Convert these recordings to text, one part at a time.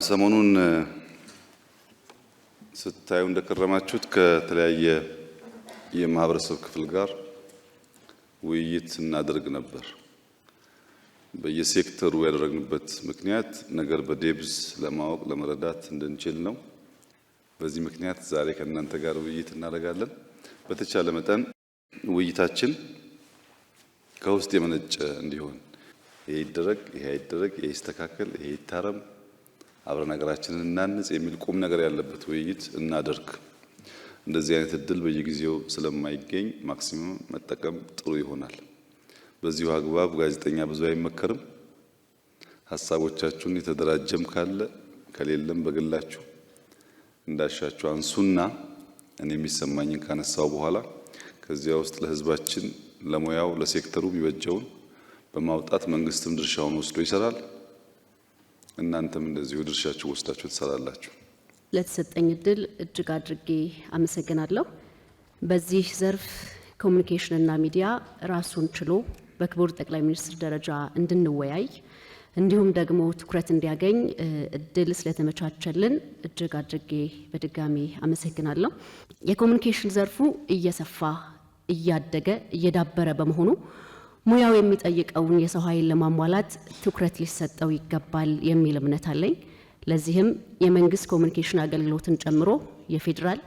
ሰሞኑን ስታዩ እንደከረማችሁት ከተለያየ የማህበረሰብ ክፍል ጋር ውይይት እናደርግ ነበር። በየሴክተሩ ያደረግንበት ምክንያት ነገር በዴብዝ ለማወቅ ለመረዳት እንድንችል ነው። በዚህ ምክንያት ዛሬ ከእናንተ ጋር ውይይት እናደርጋለን። በተቻለ መጠን ውይይታችን ከውስጥ የመነጨ እንዲሆን ይሄ ይደረግ፣ ይሄ አይደረግ፣ ይሄ ይስተካከል፣ ይሄ ይታረም፣ አብረን ሀገራችንን እናንጽ የሚል ቁም ነገር ያለበት ውይይት እናደርግ። እንደዚህ አይነት እድል በየጊዜው ስለማይገኝ ማክሲመም መጠቀም ጥሩ ይሆናል። በዚሁ አግባብ ጋዜጠኛ ብዙ አይመከርም። ሐሳቦቻችሁን የተደራጀም ካለ ከሌለም በግላችሁ እንዳሻችሁ አንሱና እኔ የሚሰማኝን ካነሳው በኋላ ከዚያ ውስጥ ለህዝባችን ለሙያው ለሴክተሩ ቢበጀውን በማውጣት መንግስትም ድርሻውን ወስዶ ይሰራል። እናንተም እንደዚሁ ድርሻችሁ ወስዳችሁ ትሰራላችሁ። ለተሰጠኝ እድል እጅግ አድርጌ አመሰግናለሁ። በዚህ ዘርፍ ኮሙኒኬሽንና ሚዲያ ራሱን ችሎ በክቡር ጠቅላይ ሚኒስትር ደረጃ እንድንወያይ እንዲሁም ደግሞ ትኩረት እንዲያገኝ እድል ስለተመቻቸልን እጅግ አድርጌ በድጋሚ አመሰግናለሁ። የኮሙኒኬሽን ዘርፉ እየሰፋ እያደገ እየዳበረ በመሆኑ ሙያው የሚጠይቀውን የሰው ኃይል ለማሟላት ትኩረት ሊሰጠው ይገባል የሚል እምነት አለኝ። ለዚህም የመንግስት ኮሙኒኬሽን አገልግሎትን ጨምሮ የፌዴራል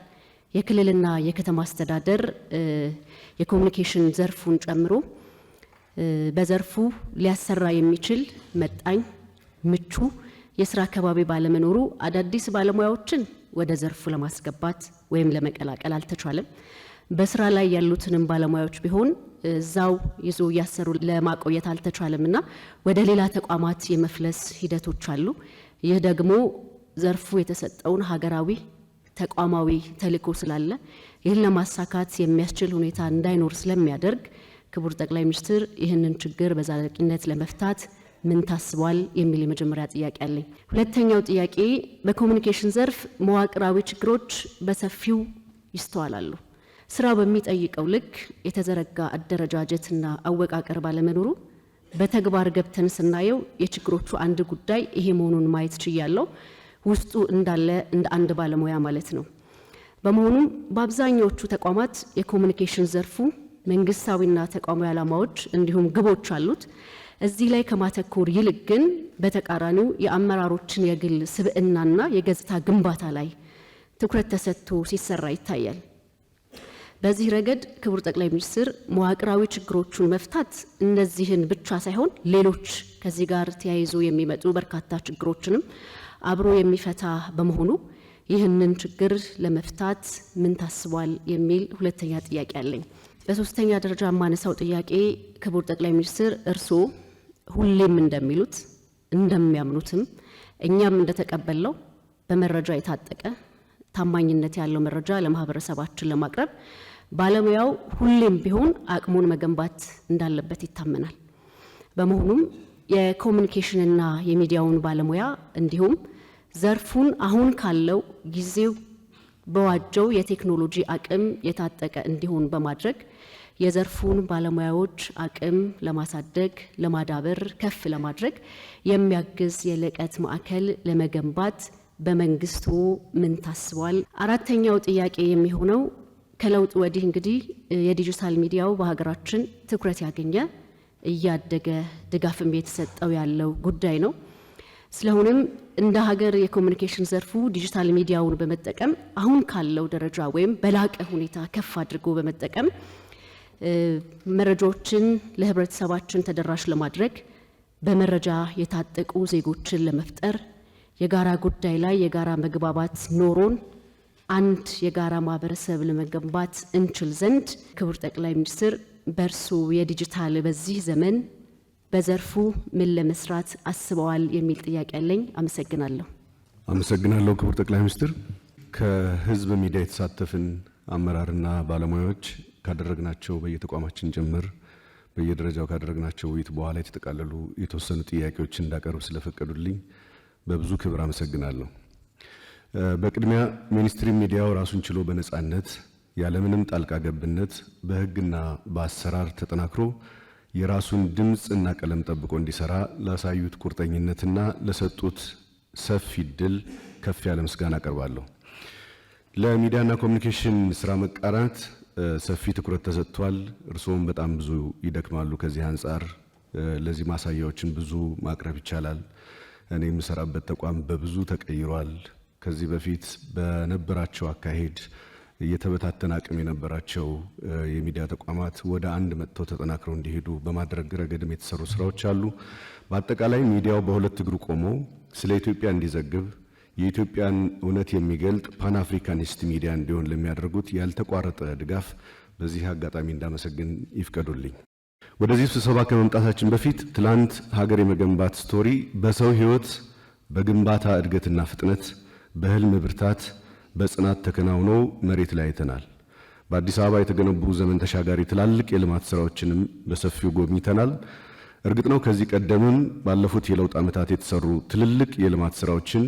የክልልና የከተማ አስተዳደር የኮሙኒኬሽን ዘርፉን ጨምሮ በዘርፉ ሊያሰራ የሚችል መጣኝ ምቹ የስራ አካባቢ ባለመኖሩ አዳዲስ ባለሙያዎችን ወደ ዘርፉ ለማስገባት ወይም ለመቀላቀል አልተቻለም። በስራ ላይ ያሉትንም ባለሙያዎች ቢሆን እዛው ይዞ ያሰሩ ለማቆየት አልተቻለምና ወደ ሌላ ተቋማት የመፍለስ ሂደቶች አሉ። ይህ ደግሞ ዘርፉ የተሰጠውን ሀገራዊ ተቋማዊ ተልዕኮ ስላለ ይህን ለማሳካት የሚያስችል ሁኔታ እንዳይኖር ስለሚያደርግ ክቡር ጠቅላይ ሚኒስትር ይህንን ችግር በዘላቂነት ለመፍታት ምን ታስቧል የሚል የመጀመሪያ ጥያቄ አለኝ። ሁለተኛው ጥያቄ በኮሙኒኬሽን ዘርፍ መዋቅራዊ ችግሮች በሰፊው ይስተዋላሉ። ስራው በሚጠይቀው ልክ የተዘረጋ አደረጃጀትና አወቃቀር ባለመኖሩ በተግባር ገብተን ስናየው የችግሮቹ አንድ ጉዳይ ይሄ መሆኑን ማየት ችያለሁ። ውስጡ እንዳለ እንደ አንድ ባለሙያ ማለት ነው። በመሆኑም በአብዛኛዎቹ ተቋማት የኮሙኒኬሽን ዘርፉ መንግስታዊና ተቋማዊ ዓላማዎች እንዲሁም ግቦች አሉት። እዚህ ላይ ከማተኮር ይልቅ ግን በተቃራኒው የአመራሮችን የግል ስብዕናና የገጽታ ግንባታ ላይ ትኩረት ተሰጥቶ ሲሰራ ይታያል። በዚህ ረገድ ክቡር ጠቅላይ ሚኒስትር መዋቅራዊ ችግሮቹን መፍታት እነዚህን ብቻ ሳይሆን ሌሎች ከዚህ ጋር ተያይዞ የሚመጡ በርካታ ችግሮችንም አብሮ የሚፈታ በመሆኑ ይህንን ችግር ለመፍታት ምን ታስቧል የሚል ሁለተኛ ጥያቄ አለኝ። በሶስተኛ ደረጃ የማነሳው ጥያቄ ክቡር ጠቅላይ ሚኒስትር እርስዎ ሁሌም እንደሚሉት እንደሚያምኑትም እኛም እንደተቀበለው በመረጃ የታጠቀ ታማኝነት ያለው መረጃ ለማህበረሰባችን ለማቅረብ ባለሙያው ሁሌም ቢሆን አቅሙን መገንባት እንዳለበት ይታመናል። በመሆኑም የኮሙኒኬሽንና የሚዲያውን ባለሙያ እንዲሁም ዘርፉን አሁን ካለው ጊዜው በዋጀው የቴክኖሎጂ አቅም የታጠቀ እንዲሆን በማድረግ የዘርፉን ባለሙያዎች አቅም ለማሳደግ ለማዳበር ከፍ ለማድረግ የሚያግዝ የልቀት ማዕከል ለመገንባት በመንግስቱ ምን ታስቧል? አራተኛው ጥያቄ የሚሆነው ከለውጥ ወዲህ እንግዲህ የዲጂታል ሚዲያው በሀገራችን ትኩረት ያገኘ እያደገ ድጋፍም የተሰጠው ያለው ጉዳይ ነው። ስለሆነም እንደ ሀገር የኮሙኒኬሽን ዘርፉ ዲጂታል ሚዲያውን በመጠቀም አሁን ካለው ደረጃ ወይም በላቀ ሁኔታ ከፍ አድርጎ በመጠቀም መረጃዎችን ለህብረተሰባችን ተደራሽ ለማድረግ በመረጃ የታጠቁ ዜጎችን ለመፍጠር የጋራ ጉዳይ ላይ የጋራ መግባባት ኖሮን አንድ የጋራ ማህበረሰብ ለመገንባት እንችል ዘንድ ክቡር ጠቅላይ ሚኒስትር በርሱ የዲጂታል በዚህ ዘመን በዘርፉ ምን ለመስራት አስበዋል የሚል ጥያቄ አለኝ። አመሰግናለሁ። አመሰግናለሁ ክቡር ጠቅላይ ሚኒስትር። ከህዝብ ሚዲያ የተሳተፍን አመራርና ባለሙያዎች ካደረግናቸው በየተቋማችን ጭምር በየደረጃው ካደረግናቸው ውይይት በኋላ የተጠቃለሉ የተወሰኑ ጥያቄዎችን እንዳቀርብ ስለፈቀዱልኝ በብዙ ክብር አመሰግናለሁ። በቅድሚያ ሚኒስትሪ ሚዲያው ራሱን ችሎ በነጻነት ያለምንም ጣልቃ ገብነት በህግና በአሰራር ተጠናክሮ የራሱን ድምጽና ቀለም ጠብቆ እንዲሰራ ላሳዩት ቁርጠኝነትና ለሰጡት ሰፊ ድል ከፍ ያለ ምስጋና አቀርባለሁ። ለሚዲያና ኮሚኒኬሽን ስራ መቃናት ሰፊ ትኩረት ተሰጥቷል። እርስዎም በጣም ብዙ ይደክማሉ። ከዚህ አንጻር ለዚህ ማሳያዎችን ብዙ ማቅረብ ይቻላል። እኔ የምሰራበት ተቋም በብዙ ተቀይሯል። ከዚህ በፊት በነበራቸው አካሄድ የተበታተነ አቅም የነበራቸው የሚዲያ ተቋማት ወደ አንድ መጥተው ተጠናክረው እንዲሄዱ በማድረግ ረገድም የተሰሩ ስራዎች አሉ። በአጠቃላይ ሚዲያው በሁለት እግሩ ቆሞ ስለ ኢትዮጵያ እንዲዘግብ የኢትዮጵያን እውነት የሚገልጥ ፓን አፍሪካኒስት ሚዲያ እንዲሆን ለሚያደርጉት ያልተቋረጠ ድጋፍ በዚህ አጋጣሚ እንዳመሰግን ይፍቀዱልኝ። ወደዚህ ስብሰባ ከመምጣታችን በፊት ትላንት ሀገር የመገንባት ስቶሪ በሰው ህይወት፣ በግንባታ እድገትና ፍጥነት፣ በህልም ብርታት፣ በጽናት ተከናውኖ መሬት ላይ አይተናል። በአዲስ አበባ የተገነቡ ዘመን ተሻጋሪ ትላልቅ የልማት ስራዎችንም በሰፊው ጎብኝተናል። እርግጥ ነው ከዚህ ቀደምም ባለፉት የለውጥ ዓመታት የተሰሩ ትልልቅ የልማት ስራዎችን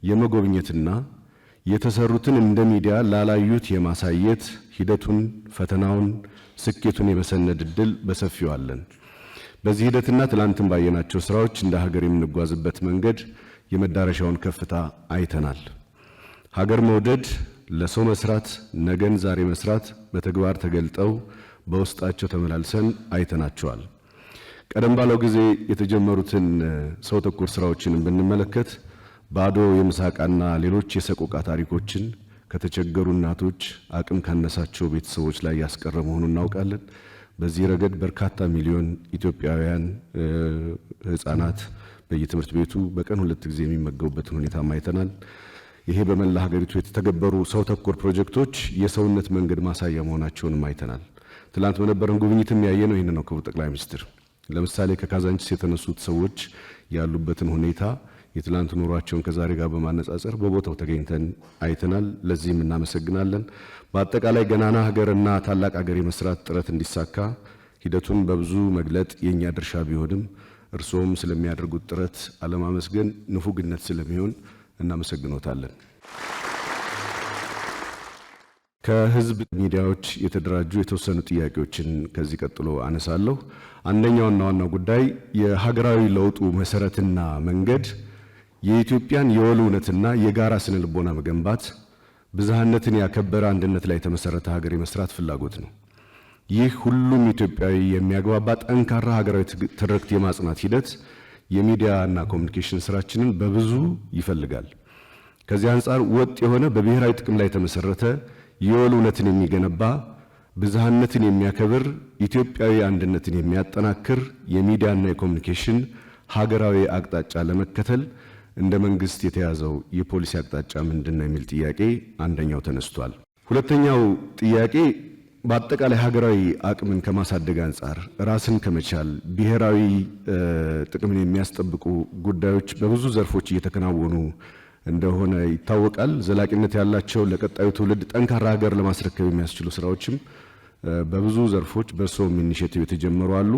የመጎብኘትና የተሰሩትን እንደ ሚዲያ ላላዩት የማሳየት ሂደቱን፣ ፈተናውን፣ ስኬቱን የመሰነድ እድል በሰፊው አለን። በዚህ ሂደትና ትላንትን ባየናቸው ስራዎች እንደ ሀገር የምንጓዝበት መንገድ የመዳረሻውን ከፍታ አይተናል። ሀገር መውደድ፣ ለሰው መስራት፣ ነገን ዛሬ መስራት በተግባር ተገልጠው በውስጣቸው ተመላልሰን አይተናቸዋል። ቀደም ባለው ጊዜ የተጀመሩትን ሰው ተኮር ስራዎችን ብንመለከት ባዶ የምሳቃና ሌሎች የሰቆቃ ታሪኮችን ከተቸገሩ እናቶች፣ አቅም ካነሳቸው ቤተሰቦች ላይ ያስቀረ መሆኑን እናውቃለን። በዚህ ረገድ በርካታ ሚሊዮን ኢትዮጵያውያን ህፃናት በየትምህርት ቤቱ በቀን 2 ጊዜ የሚመገቡበትን ሁኔታ አይተናል። ይሄ በመላ ሀገሪቱ የተተገበሩ ሰው ተኮር ፕሮጀክቶች የሰውነት መንገድ ማሳያ መሆናቸውንም አይተናል። ትላንት በነበረን ጉብኝትም ያየነው ይሄን ነው። ክቡር ጠቅላይ ሚኒስትር ለምሳሌ ከካዛንቺስ የተነሱት ሰዎች ያሉበትን ሁኔታ የትላንት ኑሯቸውን ከዛሬ ጋር በማነጻጸር በቦታው ተገኝተን አይተናል። ለዚህም እናመሰግናለን። በአጠቃላይ ገናና ሀገርና ታላቅ ሀገር የመስራት ጥረት እንዲሳካ ሂደቱን በብዙ መግለጥ የኛ ድርሻ ቢሆንም እርስዎም ስለሚያደርጉት ጥረት አለማመስገን ንፉግነት ስለሚሆን እናመሰግኖታለን። ከህዝብ ሚዲያዎች የተደራጁ የተወሰኑ ጥያቄዎችን ከዚህ ቀጥሎ አነሳለሁ። አንደኛውና ዋናው ጉዳይ የሀገራዊ ለውጡ መሰረትና መንገድ የኢትዮጵያን የወል እውነትና የጋራ ስነ ልቦና መገንባት፣ ብዝሃነትን ያከበረ አንድነት ላይ የተመሰረተ ሀገር የመስራት ፍላጎት ነው። ይህ ሁሉም ኢትዮጵያዊ የሚያግባባ ጠንካራ ሀገራዊ ትርክት የማጽናት ሂደት የሚዲያና ኮሚኒኬሽን ስራችንን በብዙ ይፈልጋል። ከዚህ አንጻር ወጥ የሆነ በብሔራዊ ጥቅም ላይ የተመሰረተ የወል እውነትን የሚገነባ ብዝሃነትን የሚያከብር ኢትዮጵያዊ አንድነትን የሚያጠናክር የሚዲያና የኮሚኒኬሽን ሀገራዊ አቅጣጫ ለመከተል እንደ መንግስት የተያዘው የፖሊሲ አቅጣጫ ምንድነው የሚል ጥያቄ አንደኛው ተነስቷል። ሁለተኛው ጥያቄ በአጠቃላይ ሀገራዊ አቅምን ከማሳደግ አንጻር ራስን ከመቻል ብሔራዊ ጥቅምን የሚያስጠብቁ ጉዳዮች በብዙ ዘርፎች እየተከናወኑ እንደሆነ ይታወቃል። ዘላቂነት ያላቸው ለቀጣዩ ትውልድ ጠንካራ ሀገር ለማስረከብ የሚያስችሉ ስራዎችም በብዙ ዘርፎች በእርስዎም ኢኒሼቲቭ የተጀመሩ አሉ።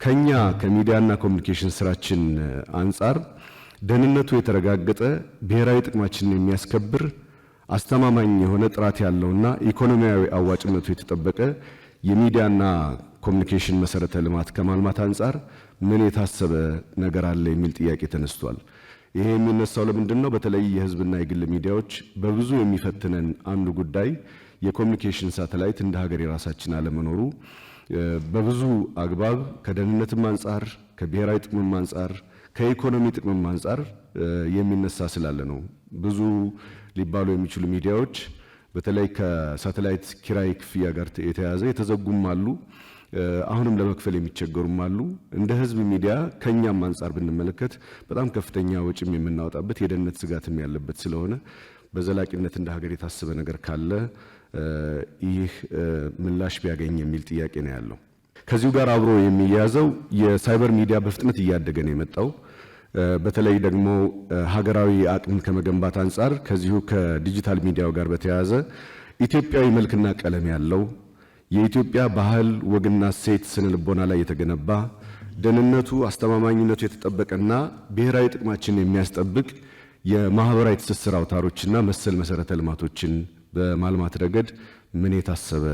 ከኛ ከሚዲያና ኮሚኒኬሽን ስራችን አንጻር ደህንነቱ የተረጋገጠ ብሔራዊ ጥቅማችንን የሚያስከብር አስተማማኝ የሆነ ጥራት ያለውና ኢኮኖሚያዊ አዋጭነቱ የተጠበቀ የሚዲያና ኮሚኒኬሽን መሰረተ ልማት ከማልማት አንጻር ምን የታሰበ ነገር አለ የሚል ጥያቄ ተነስቷል። ይሄ የሚነሳው ለምንድን ነው? በተለይ የህዝብና የግል ሚዲያዎች በብዙ የሚፈትነን አንዱ ጉዳይ የኮሚኒኬሽን ሳተላይት እንደ ሀገር የራሳችን አለመኖሩ በብዙ አግባብ ከደህንነትም አንጻር ከብሔራዊ ጥቅምም አንጻር ከኢኮኖሚ ጥቅምም አንጻር የሚነሳ ስላለ ነው። ብዙ ሊባሉ የሚችሉ ሚዲያዎች በተለይ ከሳተላይት ኪራይ ክፍያ ጋር የተያያዘ የተዘጉም አሉ፣ አሁንም ለመክፈል የሚቸገሩም አሉ። እንደ ህዝብ ሚዲያ ከኛም አንጻር ብንመለከት በጣም ከፍተኛ ወጪም የምናወጣበት የደህንነት ስጋትም ያለበት ስለሆነ በዘላቂነት እንደ ሀገር የታሰበ ነገር ካለ ይህ ምላሽ ቢያገኝ የሚል ጥያቄ ነው ያለው። ከዚሁ ጋር አብሮ የሚያያዘው የሳይበር ሚዲያ በፍጥነት እያደገ ነው የመጣው። በተለይ ደግሞ ሀገራዊ አቅም ከመገንባት አንጻር ከዚሁ ከዲጂታል ሚዲያው ጋር በተያያዘ ኢትዮጵያዊ መልክና ቀለም ያለው የኢትዮጵያ ባህል ወግና ሴት ስነ ልቦና ላይ የተገነባ ደህንነቱ አስተማማኝነቱ የተጠበቀና ብሔራዊ ጥቅማችንን የሚያስጠብቅ የማህበራዊ ትስስር አውታሮችና መሰል መሰረተ ልማቶችን በማልማት ረገድ ምን የታሰበ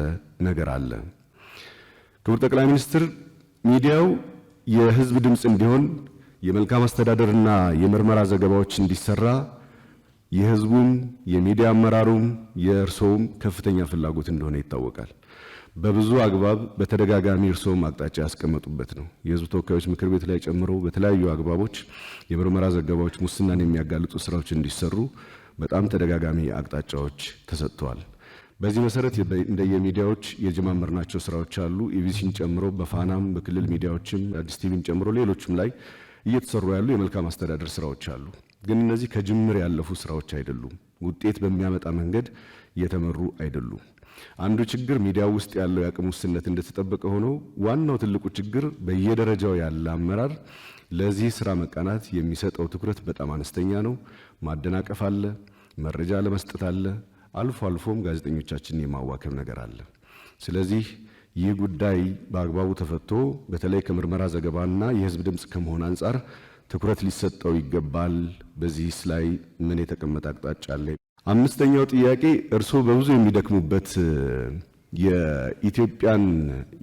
ነገር አለ? ክቡር ጠቅላይ ሚኒስትር፣ ሚዲያው የህዝብ ድምፅ እንዲሆን የመልካም አስተዳደርና የምርመራ ዘገባዎች እንዲሰራ የህዝቡም የሚዲያ አመራሩም የእርሶም ከፍተኛ ፍላጎት እንደሆነ ይታወቃል። በብዙ አግባብ በተደጋጋሚ እርሶም አቅጣጫ ያስቀመጡበት ነው። የህዝብ ተወካዮች ምክር ቤት ላይ ጨምሮ በተለያዩ አግባቦች የምርመራ ዘገባዎች ሙስናን የሚያጋልጡ ስራዎች እንዲሰሩ በጣም ተደጋጋሚ አቅጣጫዎች ተሰጥተዋል። በዚህ መሰረት እንደየሚዲያዎች የጀማመርናቸው ስራዎች አሉ። ኢቢሲን ጨምሮ በፋናም በክልል ሚዲያዎችም አዲስ ቲቪን ጨምሮ ሌሎችም ላይ እየተሰሩ ያሉ የመልካም አስተዳደር ስራዎች አሉ። ግን እነዚህ ከጅምር ያለፉ ስራዎች አይደሉም። ውጤት በሚያመጣ መንገድ እየተመሩ አይደሉም። አንዱ ችግር ሚዲያው ውስጥ ያለው የአቅም ውስንነት እንደተጠበቀ ሆኖ ዋናው ትልቁ ችግር በየደረጃው ያለ አመራር ለዚህ ስራ መቃናት የሚሰጠው ትኩረት በጣም አነስተኛ ነው። ማደናቀፍ አለ፣ መረጃ ለመስጠት አለ፣ አልፎ አልፎም ጋዜጠኞቻችንን የማዋከብ ነገር አለ። ስለዚህ ይህ ጉዳይ በአግባቡ ተፈቶ በተለይ ከምርመራ ዘገባና የህዝብ ድምጽ ከመሆን አንጻር ትኩረት ሊሰጠው ይገባል። በዚህስ ላይ ምን የተቀመጠ አቅጣጫ አለ? አምስተኛው ጥያቄ እርስዎ በብዙ የሚደክሙበት የኢትዮጵያን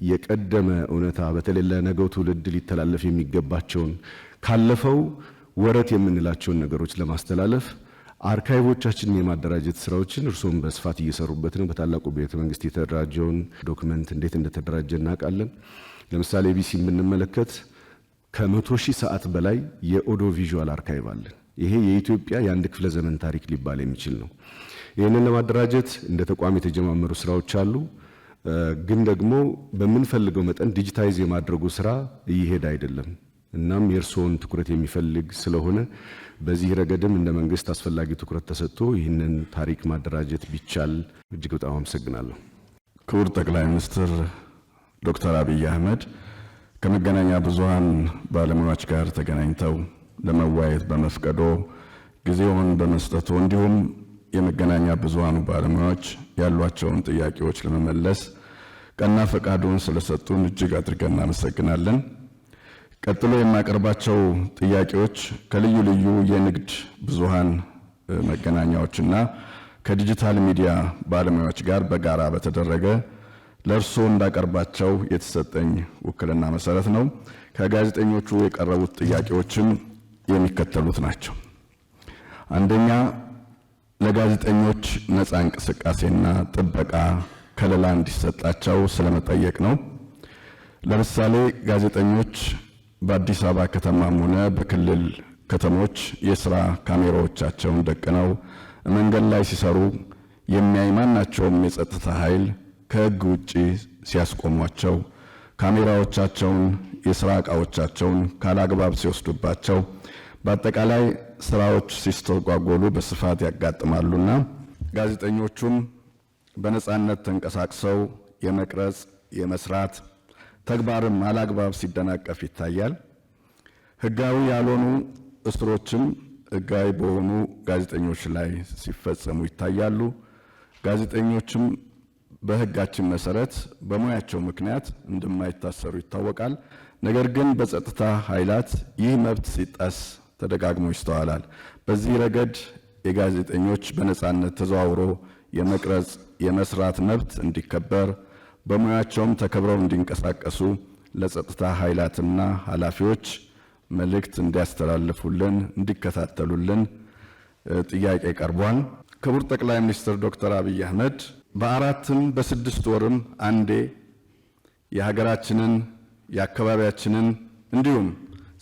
የቀደመ እውነታ በተለይ ለነገው ትውልድ ሊተላለፍ የሚገባቸውን ካለፈው ወረት የምንላቸውን ነገሮች ለማስተላለፍ አርካይቮቻችንን የማደራጀት ስራዎችን እርስዎም በስፋት እየሰሩበት ነው። በታላቁ ቤተ መንግስት የተደራጀውን ዶክመንት እንዴት እንደተደራጀ እናውቃለን። ለምሳሌ ኢቢሲ የምንመለከት ከ100,000 ሰዓት በላይ የኦዲዮ ቪዥዋል አርካይቭ አለ። ይሄ የኢትዮጵያ የአንድ ክፍለ ዘመን ታሪክ ሊባል የሚችል ነው። ይህንን ለማደራጀት እንደ ተቋም የተጀማመሩ ስራዎች አሉ። ግን ደግሞ በምንፈልገው መጠን ዲጂታይዝ የማድረጉ ስራ እየሄደ አይደለም። እናም የእርስዎን ትኩረት የሚፈልግ ስለሆነ በዚህ ረገድም እንደ መንግስት አስፈላጊ ትኩረት ተሰጥቶ ይህንን ታሪክ ማደራጀት ቢቻል እጅግ በጣም አመሰግናለሁ። ክቡር ጠቅላይ ሚኒስትር ዶክተር አብይ አህመድ ከመገናኛ ብዙሃን ባለሙያዎች ጋር ተገናኝተው ለመወያየት በመፍቀዶ ጊዜውን በመስጠቱ እንዲሁም የመገናኛ ብዙሃኑ ባለሙያዎች ያሏቸውን ጥያቄዎች ለመመለስ ቀና ፈቃዱን ስለሰጡን እጅግ አድርገን እናመሰግናለን። ቀጥሎ የማቀርባቸው ጥያቄዎች ከልዩ ልዩ የንግድ ብዙሃን መገናኛዎችና ከዲጂታል ሚዲያ ባለሙያዎች ጋር በጋራ በተደረገ ለእርስዎ እንዳቀርባቸው የተሰጠኝ ውክልና መሰረት ነው። ከጋዜጠኞቹ የቀረቡት ጥያቄዎችም የሚከተሉት ናቸው። አንደኛ፣ ለጋዜጠኞች ነፃ እንቅስቃሴና ጥበቃ ከለላ እንዲሰጣቸው ስለመጠየቅ ነው። ለምሳሌ ጋዜጠኞች በአዲስ አበባ ከተማም ሆነ በክልል ከተሞች የስራ ካሜራዎቻቸውን ደቅነው መንገድ ላይ ሲሰሩ የሚያይ ማናቸውም የጸጥታ ኃይል ከሕግ ውጪ ሲያስቆሟቸው፣ ካሜራዎቻቸውን፣ የስራ ዕቃዎቻቸውን ካላግባብ ሲወስዱባቸው፣ በአጠቃላይ ስራዎች ሲስተጓጎሉ በስፋት ያጋጥማሉና ጋዜጠኞቹም በነፃነት ተንቀሳቅሰው የመቅረጽ የመስራት ተግባርም አላግባብ ሲደናቀፍ ይታያል። ህጋዊ ያልሆኑ እስሮችም ህጋዊ በሆኑ ጋዜጠኞች ላይ ሲፈጸሙ ይታያሉ። ጋዜጠኞችም በህጋችን መሰረት በሙያቸው ምክንያት እንደማይታሰሩ ይታወቃል። ነገር ግን በጸጥታ ኃይላት ይህ መብት ሲጣስ ተደጋግሞ ይስተዋላል። በዚህ ረገድ የጋዜጠኞች በነፃነት ተዘዋውሮ የመቅረጽ የመስራት መብት እንዲከበር በሙያቸውም ተከብረው እንዲንቀሳቀሱ ለጸጥታ ኃይላትና ኃላፊዎች መልእክት እንዲያስተላልፉልን እንዲከታተሉልን ጥያቄ ቀርቧል። ክቡር ጠቅላይ ሚኒስትር ዶክተር አብይ አህመድ በአራትም በስድስት ወርም አንዴ የሀገራችንን የአካባቢያችንን እንዲሁም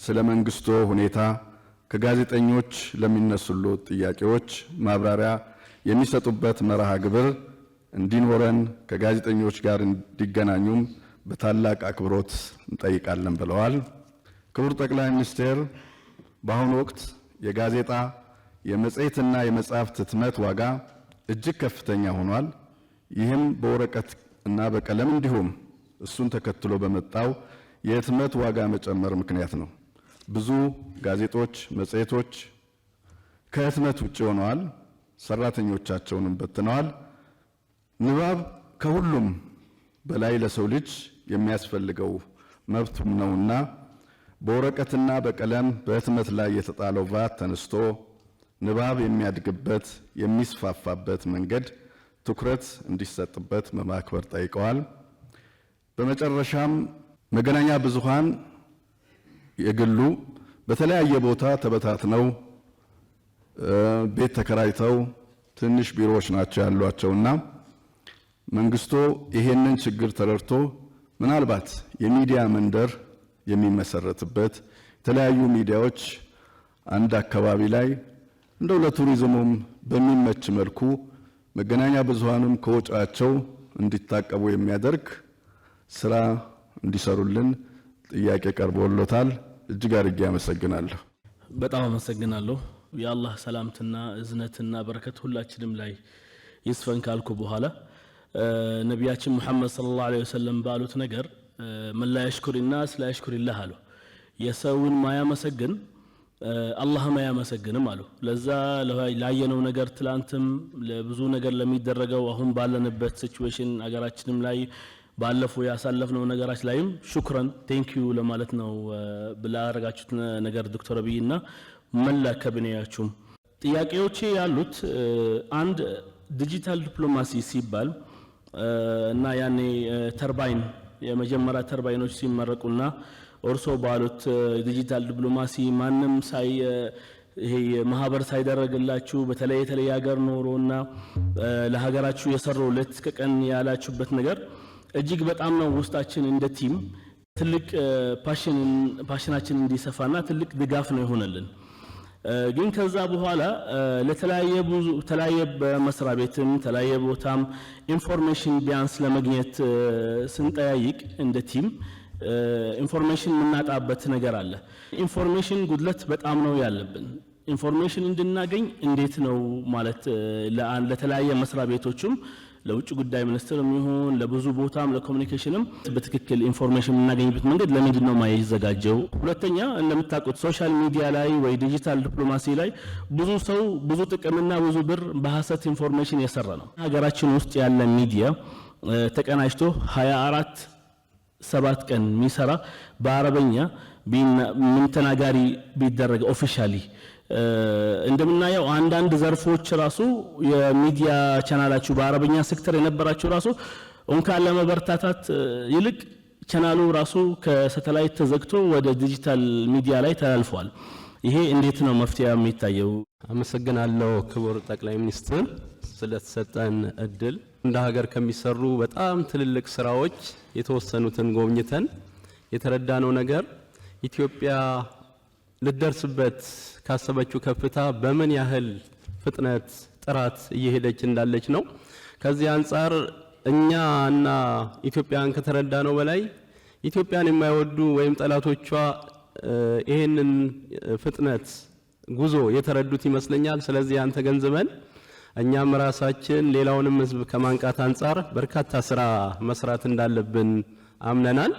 ስለ መንግስቶ ሁኔታ ከጋዜጠኞች ለሚነሱሉት ጥያቄዎች ማብራሪያ የሚሰጡበት መርሃ ግብር እንዲኖረን ከጋዜጠኞች ጋር እንዲገናኙም በታላቅ አክብሮት እንጠይቃለን ብለዋል። ክቡር ጠቅላይ ሚኒስትር በአሁኑ ወቅት የጋዜጣ የመጽሔትና የመጽሐፍት ህትመት ዋጋ እጅግ ከፍተኛ ሆኗል። ይህም በወረቀት እና በቀለም እንዲሁም እሱን ተከትሎ በመጣው የህትመት ዋጋ መጨመር ምክንያት ነው። ብዙ ጋዜጦች፣ መጽሔቶች ከህትመት ውጭ ሆነዋል። ሰራተኞቻቸውንም በትነዋል። ንባብ ከሁሉም በላይ ለሰው ልጅ የሚያስፈልገው መብቱም ነውና በወረቀትና በቀለም በህትመት ላይ የተጣለው ቫት ተነስቶ ንባብ የሚያድግበት የሚስፋፋበት መንገድ ትኩረት እንዲሰጥበት በማክበር ጠይቀዋል። በመጨረሻም መገናኛ ብዙሃን የግሉ በተለያየ ቦታ ተበታትነው ቤት ተከራይተው ትንሽ ቢሮዎች ናቸው ያሏቸውና መንግስቱ ይሄንን ችግር ተረድቶ ምናልባት የሚዲያ መንደር የሚመሰረትበት የተለያዩ ሚዲያዎች አንድ አካባቢ ላይ እንደው ለቱሪዝሙም በሚመች መልኩ መገናኛ ብዙሃንም ከወጫቸው እንዲታቀቡ የሚያደርግ ስራ እንዲሰሩልን ጥያቄ ቀርቦሎታል። እጅግ አድርጌ አመሰግናለሁ። በጣም አመሰግናለሁ። የአላህ ሰላምትና እዝነትና በረከት ሁላችንም ላይ ይስፈን ካልኩ በኋላ ነቢያችን ሙሐመድ ሰለላሁ ዐለይሂ ወሰለም ባሉት ነገር መን ላ የሽኩር ናስ ላ የሽኩሪላህ አሉ። የሰውን ማያመሰግን አላህም አያመሰግንም አሉ። ለዛ ላየነው ነገር ትላንትም ለብዙ ነገር ለሚደረገው አሁን ባለንበት ሲቹዌሽን አገራችንም ላይ ባለፈው ያሳለፍነው ነገራች ላይም ሹክራን ቴንኪዩ ለማለት ነው ብላ አረጋችሁት ነገር ዶክተር አብይና መላ ካቢኔያችሁም ጥያቄዎቼ ያሉት አንድ ዲጂታል ዲፕሎማሲ ሲባል እና ያኔ ተርባይን የመጀመሪያ ተርባይኖች ሲመረቁና ኦርሶ ባሉት ዲጂታል ዲፕሎማሲ ማንም ሳይ ይሄ ማህበር ሳይደረግላችሁ በተለይ ሀገር ኖሮና ለሀገራችሁ የሰራው ለት ከቀን ያላችሁበት ነገር እጅግ በጣም ነው ውስጣችን እንደ ቲም ትልቅ ፓሽናችን እንዲሰፋና ትልቅ ድጋፍ ነው ይሆነልን። ግን ከዛ በኋላ ለተለያየ በመስሪያ ቤትም ተለያየ ቦታም ኢንፎርሜሽን ቢያንስ ለማግኘት ስንጠያይቅ እንደ ቲም ኢንፎርሜሽን የምናጣበት ነገር አለ። ኢንፎርሜሽን ጉድለት በጣም ነው ያለብን። ኢንፎርሜሽን እንድናገኝ እንዴት ነው ማለት ለተለያየ መስሪያ ቤቶችም ለውጭ ጉዳይ ሚኒስትርም ይሁን ለብዙ ቦታም ለኮሙኒኬሽንም በትክክል ኢንፎርሜሽን የምናገኝበት መንገድ ለምንድን ነው ማይዘጋጀው? ሁለተኛ እንደምታውቁት ሶሻል ሚዲያ ላይ ወይ ዲጂታል ዲፕሎማሲ ላይ ብዙ ሰው ብዙ ጥቅምና ብዙ ብር በሐሰት ኢንፎርሜሽን የሰራ ነው። ሀገራችን ውስጥ ያለ ሚዲያ ተቀናጅቶ 24/7 ቀን የሚሰራ በአረበኛ ምን ተናጋሪ ቢደረግ ኦፊሻሊ እንደምናየው አንዳንድ ዘርፎች ራሱ የሚዲያ ቻናላችሁ በአረበኛ ሴክተር የነበራችሁ ራሱ እንኳን ለመበርታታት ይልቅ ቻናሉ ራሱ ከሳተላይት ተዘግቶ ወደ ዲጂታል ሚዲያ ላይ ተላልፏል። ይሄ እንዴት ነው መፍትሄ የሚታየው? አመሰግናለሁ ክቡር ጠቅላይ ሚኒስትር ስለተሰጠን እድል። እንደ ሀገር ከሚሰሩ በጣም ትልልቅ ስራዎች የተወሰኑትን ጎብኝተን የተረዳነው ነገር ኢትዮጵያ ልደርስበት ካሰበችው ከፍታ በምን ያህል ፍጥነት ጥራት እየሄደች እንዳለች ነው። ከዚህ አንፃር እኛና ኢትዮጵያን ከተረዳነው በላይ ኢትዮጵያን የማይወዱ ወይም ጠላቶቿ ይሄንን ፍጥነት ጉዞ የተረዱት ይመስለኛል። ስለዚህ አንተ ገንዘበን እኛም ራሳችን ሌላውንም ህዝብ ከማንቃት አንፃር በርካታ ስራ መስራት እንዳለብን አምነናል።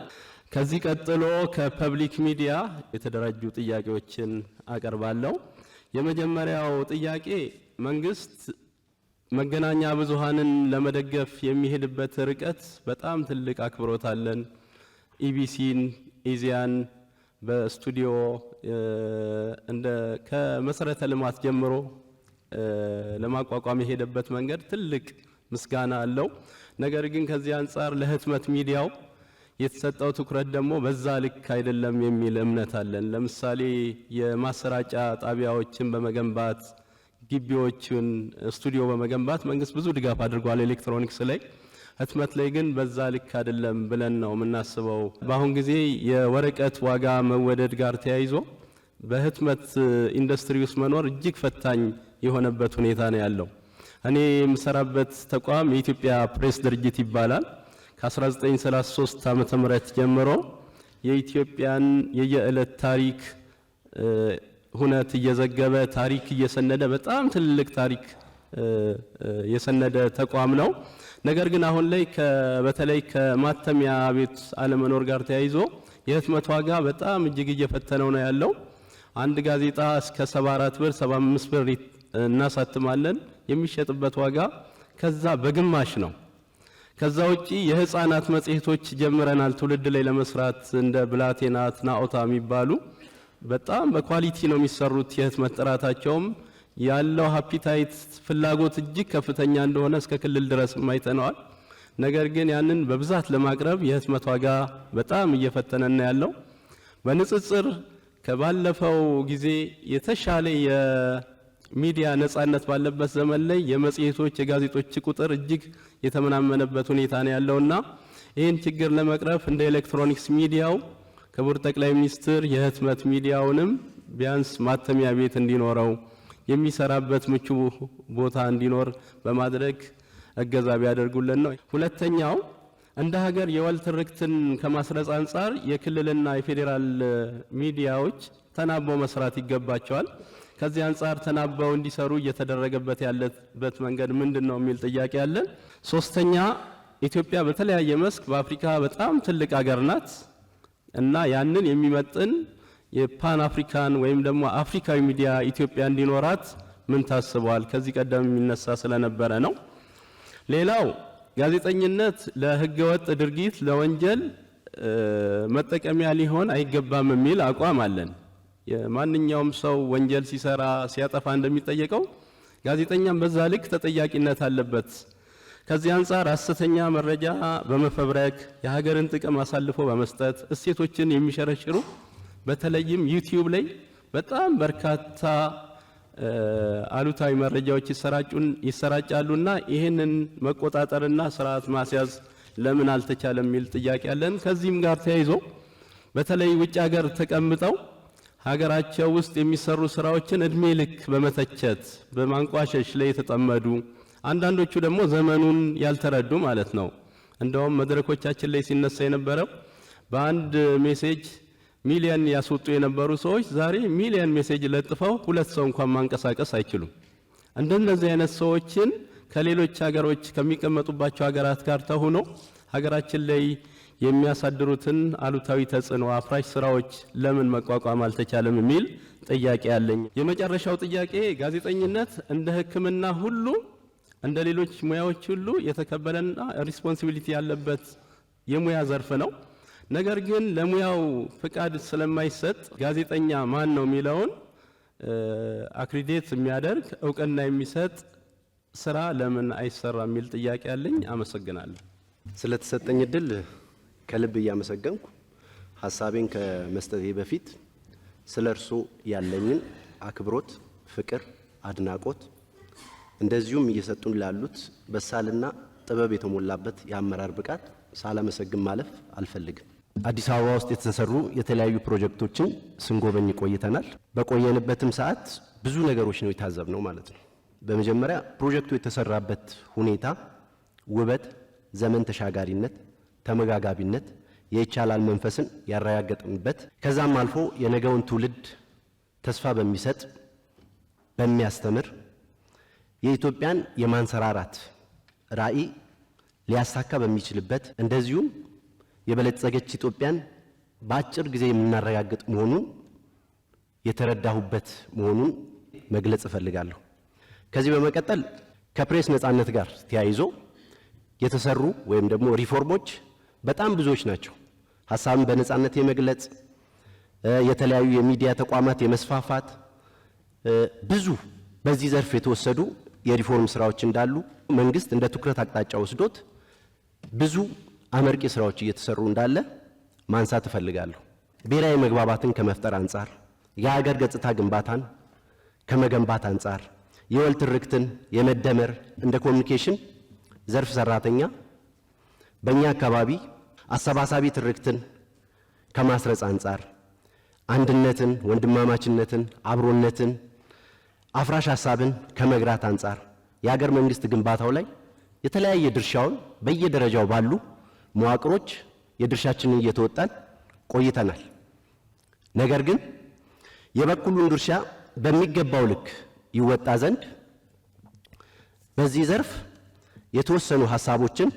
ከዚህ ቀጥሎ ከፐብሊክ ሚዲያ የተደራጁ ጥያቄዎችን አቀርባለሁ። የመጀመሪያው ጥያቄ መንግስት መገናኛ ብዙሃንን ለመደገፍ የሚሄድበት ርቀት በጣም ትልቅ አክብሮት አለን። ኢቢሲን፣ ኢዚያን በስቱዲዮ እንደ ከመሰረተ ልማት ጀምሮ ለማቋቋም የሄደበት መንገድ ትልቅ ምስጋና አለው። ነገር ግን ከዚህ አንፃር ለህትመት ሚዲያው የተሰጠው ትኩረት ደግሞ በዛ ልክ አይደለም የሚል እምነት አለን። ለምሳሌ የማሰራጫ ጣቢያዎችን በመገንባት ግቢዎችን ስቱዲዮ በመገንባት መንግስት ብዙ ድጋፍ አድርጓል ኤሌክትሮኒክስ ላይ። ህትመት ላይ ግን በዛ ልክ አይደለም ብለን ነው የምናስበው። በአሁን ጊዜ የወረቀት ዋጋ መወደድ ጋር ተያይዞ በህትመት ኢንዱስትሪ ውስጥ መኖር እጅግ ፈታኝ የሆነበት ሁኔታ ነው ያለው። እኔ የምሰራበት ተቋም የኢትዮጵያ ፕሬስ ድርጅት ይባላል። ከ1933 ዓመተ ምህረት ጀምሮ የኢትዮጵያን የየዕለት ታሪክ ሁነት እየዘገበ ታሪክ እየሰነደ በጣም ትልቅ ታሪክ የሰነደ ተቋም ነው። ነገር ግን አሁን ላይ በተለይ ከማተሚያ ቤት አለመኖር ጋር ተያይዞ የህትመት ዋጋ በጣም እጅግ እየፈተነው ነው ያለው። አንድ ጋዜጣ እስከ 74 ብር 75 ብር እናሳትማለን። የሚሸጥበት ዋጋ ከዛ በግማሽ ነው። ከዛ ውጪ የህፃናት መጽሔቶች ጀምረናል ትውልድ ላይ ለመስራት እንደ ብላቴናት ናኦታ የሚባሉ በጣም በኳሊቲ ነው የሚሰሩት። የህትመት ጥራታቸውም ያለው ሃፒታይት ፍላጎት እጅግ ከፍተኛ እንደሆነ እስከ ክልል ድረስ ማይተነዋል። ነገር ግን ያንን በብዛት ለማቅረብ የህትመት ዋጋ በጣም እየፈተነና ያለው በንጽጽር ከባለፈው ጊዜ የተሻለ የሚዲያ ነጻነት ባለበት ዘመን ላይ የመጽሔቶች የጋዜጦች ቁጥር እጅግ የተመናመነበት ሁኔታ ነው ያለውና ይህን ችግር ለመቅረፍ እንደ ኤሌክትሮኒክስ ሚዲያው ክቡር ጠቅላይ ሚኒስትር የህትመት ሚዲያውንም ቢያንስ ማተሚያ ቤት እንዲኖረው የሚሰራበት ምቹ ቦታ እንዲኖር በማድረግ እገዛ ቢያደርጉልን ነው። ሁለተኛው እንደ ሀገር የወል ትርክትን ከማስረጽ አንጻር የክልልና የፌዴራል ሚዲያዎች ተናበው መስራት ይገባቸዋል። ከዚህ አንጻር ተናበው እንዲሰሩ እየተደረገበት ያለበት መንገድ ምንድነው የሚል ጥያቄ አለን። ሶስተኛ ኢትዮጵያ በተለያየ መስክ በአፍሪካ በጣም ትልቅ ሀገር ናት እና ያንን የሚመጥን የፓን አፍሪካን ወይም ደግሞ አፍሪካዊ ሚዲያ ኢትዮጵያ እንዲኖራት ምን ታስበዋል? ከዚህ ቀደም የሚነሳ ስለነበረ ነው። ሌላው ጋዜጠኝነት ለህገወጥ ድርጊት ለወንጀል መጠቀሚያ ሊሆን አይገባም የሚል አቋም አለን። የማንኛውም ሰው ወንጀል ሲሰራ ሲያጠፋ እንደሚጠየቀው ጋዜጠኛም በዛ ልክ ተጠያቂነት አለበት። ከዚህ አንጻር ሐሰተኛ መረጃ በመፈብረክ የሀገርን ጥቅም አሳልፎ በመስጠት እሴቶችን የሚሸረሽሩ በተለይም ዩቲዩብ ላይ በጣም በርካታ አሉታዊ መረጃዎች ይሰራጫሉና ይሄንን መቆጣጠርና ስርዓት ማስያዝ ለምን አልተቻለም የሚል ጥያቄ አለን። ከዚህም ጋር ተያይዞ በተለይ ውጭ ሀገር ተቀምጠው ሀገራቸው ውስጥ የሚሰሩ ስራዎችን እድሜ ልክ በመተቸት በማንቋሸሽ ላይ የተጠመዱ አንዳንዶቹ ደግሞ ዘመኑን ያልተረዱ ማለት ነው። እንደውም መድረኮቻችን ላይ ሲነሳ የነበረው በአንድ ሜሴጅ ሚሊዮን ያስወጡ የነበሩ ሰዎች ዛሬ ሚሊዮን ሜሴጅ ለጥፈው ሁለት ሰው እንኳን ማንቀሳቀስ አይችሉም። እንደነዚህ አይነት ሰዎችን ከሌሎች ሀገሮች ከሚቀመጡባቸው ሀገራት ጋር ተሆኖ ሀገራችን ላይ የሚያሳድሩትን አሉታዊ ተጽዕኖ አፍራሽ ስራዎች ለምን መቋቋም አልተቻለም የሚል ጥያቄ አለኝ። የመጨረሻው ጥያቄ ጋዜጠኝነት እንደ ሕክምና ሁሉ እንደ ሌሎች ሙያዎች ሁሉ የተከበረና ሪስፖንሲቢሊቲ ያለበት የሙያ ዘርፍ ነው። ነገር ግን ለሙያው ፍቃድ ስለማይሰጥ ጋዜጠኛ ማን ነው የሚለውን አክሪዴት የሚያደርግ እውቅና የሚሰጥ ስራ ለምን አይሰራ የሚል ጥያቄ አለኝ። አመሰግናለሁ። ስለተሰጠኝ እድል ከልብ እያመሰገንኩ ሐሳቤን ከመስጠቴ በፊት ስለ እርሶ ያለኝን አክብሮት፣ ፍቅር፣ አድናቆት እንደዚሁም እየሰጡን ላሉት በሳልና ጥበብ የተሞላበት የአመራር ብቃት ሳላመሰግን ማለፍ አልፈልግም። አዲስ አበባ ውስጥ የተሰሩ የተለያዩ ፕሮጀክቶችን ስንጎበኝ ቆይተናል። በቆየንበትም ሰዓት ብዙ ነገሮች ነው የታዘብነው ማለት ነው። በመጀመሪያ ፕሮጀክቱ የተሰራበት ሁኔታ ውበት፣ ዘመን ተሻጋሪነት፣ ተመጋጋቢነት፣ የይቻላል መንፈስን ያረጋገጥንበት ከዛም አልፎ የነገውን ትውልድ ተስፋ በሚሰጥ በሚያስተምር የኢትዮጵያን የማንሰራራት ራዕይ ሊያሳካ በሚችልበት እንደዚሁም የበለጸገች ኢትዮጵያን በአጭር ጊዜ የምናረጋግጥ መሆኑን የተረዳሁበት መሆኑን መግለጽ እፈልጋለሁ። ከዚህ በመቀጠል ከፕሬስ ነጻነት ጋር ተያይዞ የተሰሩ ወይም ደግሞ ሪፎርሞች በጣም ብዙዎች ናቸው። ሐሳብን በነጻነት የመግለጽ የተለያዩ የሚዲያ ተቋማት የመስፋፋት ብዙ በዚህ ዘርፍ የተወሰዱ የሪፎርም ስራዎች እንዳሉ መንግስት እንደ ትኩረት አቅጣጫ ወስዶት ብዙ አመርቂ ስራዎች እየተሰሩ እንዳለ ማንሳት እፈልጋለሁ። ብሔራዊ መግባባትን ከመፍጠር አንጻር፣ የሀገር ገጽታ ግንባታን ከመገንባት አንጻር፣ የወል ትርክትን የመደመር እንደ ኮሚኒኬሽን ዘርፍ ሰራተኛ በእኛ አካባቢ አሰባሳቢ ትርክትን ከማስረጽ አንጻር አንድነትን፣ ወንድማማችነትን፣ አብሮነትን፣ አፍራሽ ሐሳብን ከመግራት አንጻር የሀገር መንግስት ግንባታው ላይ የተለያየ ድርሻውን በየደረጃው ባሉ መዋቅሮች የድርሻችንን እየተወጣን ቆይተናል። ነገር ግን የበኩሉን ድርሻ በሚገባው ልክ ይወጣ ዘንድ በዚህ ዘርፍ የተወሰኑ ሐሳቦችን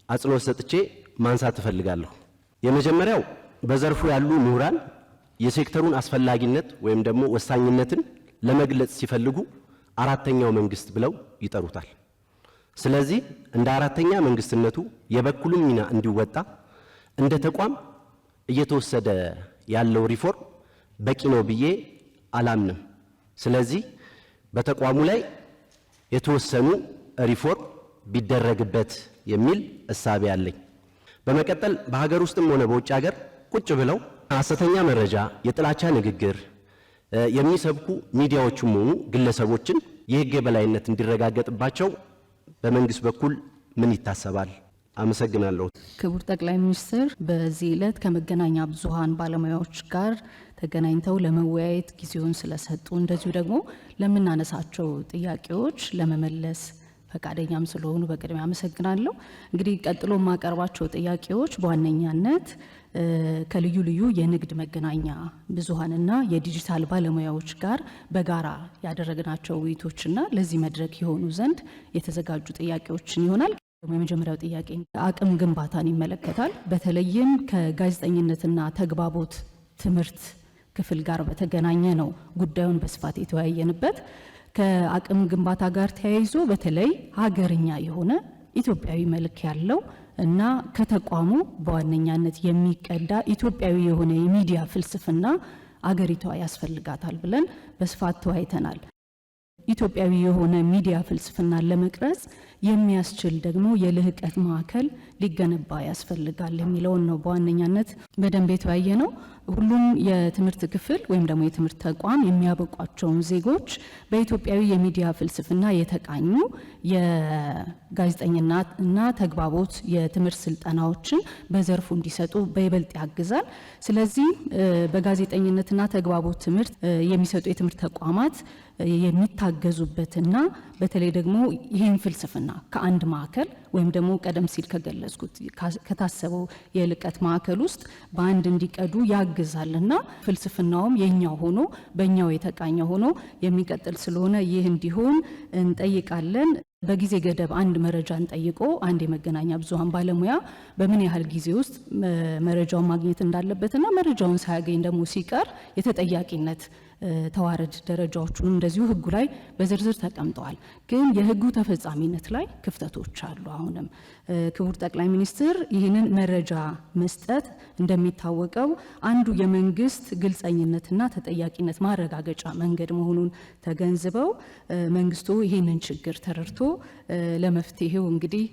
አጽንኦት ሰጥቼ ማንሳት እፈልጋለሁ። የመጀመሪያው በዘርፉ ያሉ ምሁራን የሴክተሩን አስፈላጊነት ወይም ደግሞ ወሳኝነትን ለመግለጽ ሲፈልጉ አራተኛው መንግስት ብለው ይጠሩታል። ስለዚህ እንደ አራተኛ መንግስትነቱ የበኩሉን ሚና እንዲወጣ እንደ ተቋም እየተወሰደ ያለው ሪፎርም በቂ ነው ብዬ አላምንም። ስለዚህ በተቋሙ ላይ የተወሰኑ ሪፎርም ቢደረግበት የሚል እሳቤ አለኝ። በመቀጠል በሀገር ውስጥም ሆነ በውጭ ሀገር ቁጭ ብለው ሐሰተኛ መረጃ፣ የጥላቻ ንግግር የሚሰብኩ ሚዲያዎችም ሆኑ ግለሰቦችን የህግ የበላይነት እንዲረጋገጥባቸው በመንግስት በኩል ምን ይታሰባል? አመሰግናለሁ። ክቡር ጠቅላይ ሚኒስትር በዚህ ዕለት ከመገናኛ ብዙሃን ባለሙያዎች ጋር ተገናኝተው ለመወያየት ጊዜውን ስለሰጡ እንደዚሁ ደግሞ ለምናነሳቸው ጥያቄዎች ለመመለስ ፈቃደኛም ስለሆኑ በቅድሚያ አመሰግናለሁ። እንግዲህ ቀጥሎ የማቀርባቸው ጥያቄዎች በዋነኛነት ከልዩ ልዩ የንግድ መገናኛ ብዙሃንና የዲጂታል ባለሙያዎች ጋር በጋራ ያደረግናቸው ውይይቶችና ለዚህ መድረክ የሆኑ ዘንድ የተዘጋጁ ጥያቄዎችን ይሆናል። የመጀመሪያው ጥያቄ አቅም ግንባታን ይመለከታል። በተለይም ከጋዜጠኝነትና ተግባቦት ትምህርት ክፍል ጋር በተገናኘ ነው ጉዳዩን በስፋት የተወያየንበት። ከአቅም ግንባታ ጋር ተያይዞ በተለይ ሀገርኛ የሆነ ኢትዮጵያዊ መልክ ያለው እና ከተቋሙ በዋነኛነት የሚቀዳ ኢትዮጵያዊ የሆነ የሚዲያ ፍልስፍና አገሪቷ ያስፈልጋታል ብለን በስፋት ተወያይተናል። ኢትዮጵያዊ የሆነ ሚዲያ ፍልስፍናን ለመቅረጽ የሚያስችል ደግሞ የልህቀት ማዕከል ሊገነባ ያስፈልጋል የሚለውን ነው በዋነኛነት በደንብ የተወያየ ነው። ሁሉም የትምህርት ክፍል ወይም ደግሞ የትምህርት ተቋም የሚያበቋቸውን ዜጎች በኢትዮጵያዊ የሚዲያ ፍልስፍና የተቃኙ የጋዜጠኝነትና ተግባቦት የትምህርት ስልጠናዎችን በዘርፉ እንዲሰጡ በይበልጥ ያግዛል። ስለዚህ በጋዜጠኝነትና ተግባቦት ትምህርት የሚሰጡ የትምህርት ተቋማት የሚታገዙበትና በተለይ ደግሞ ይህን ፍልስፍና ከአንድ ማዕከል ወይም ደግሞ ቀደም ሲል ከገለጽኩት ከታሰበው የልቀት ማዕከል ውስጥ በአንድ እንዲቀዱ ያግዛልና ፍልስፍናውም የኛው ሆኖ በእኛው የተቃኘ ሆኖ የሚቀጥል ስለሆነ ይህ እንዲሆን እንጠይቃለን። በጊዜ ገደብ አንድ መረጃን ጠይቆ አንድ የመገናኛ ብዙሃን ባለሙያ በምን ያህል ጊዜ ውስጥ መረጃውን ማግኘት እንዳለበትና መረጃውን ሳያገኝ ደግሞ ሲቀር የተጠያቂነት ተዋረድ ደረጃዎቹን እንደዚሁ ህጉ ላይ በዝርዝር ተቀምጠዋል። ግን የህጉ ተፈጻሚነት ላይ ክፍተቶች አሉ። አሁንም ክቡር ጠቅላይ ሚኒስትር ይህንን መረጃ መስጠት እንደሚታወቀው አንዱ የመንግስት ግልጸኝነትና ተጠያቂነት ማረጋገጫ መንገድ መሆኑን ተገንዝበው መንግስቱ ይህንን ችግር ተረድቶ ለመፍትሄው እንግዲህ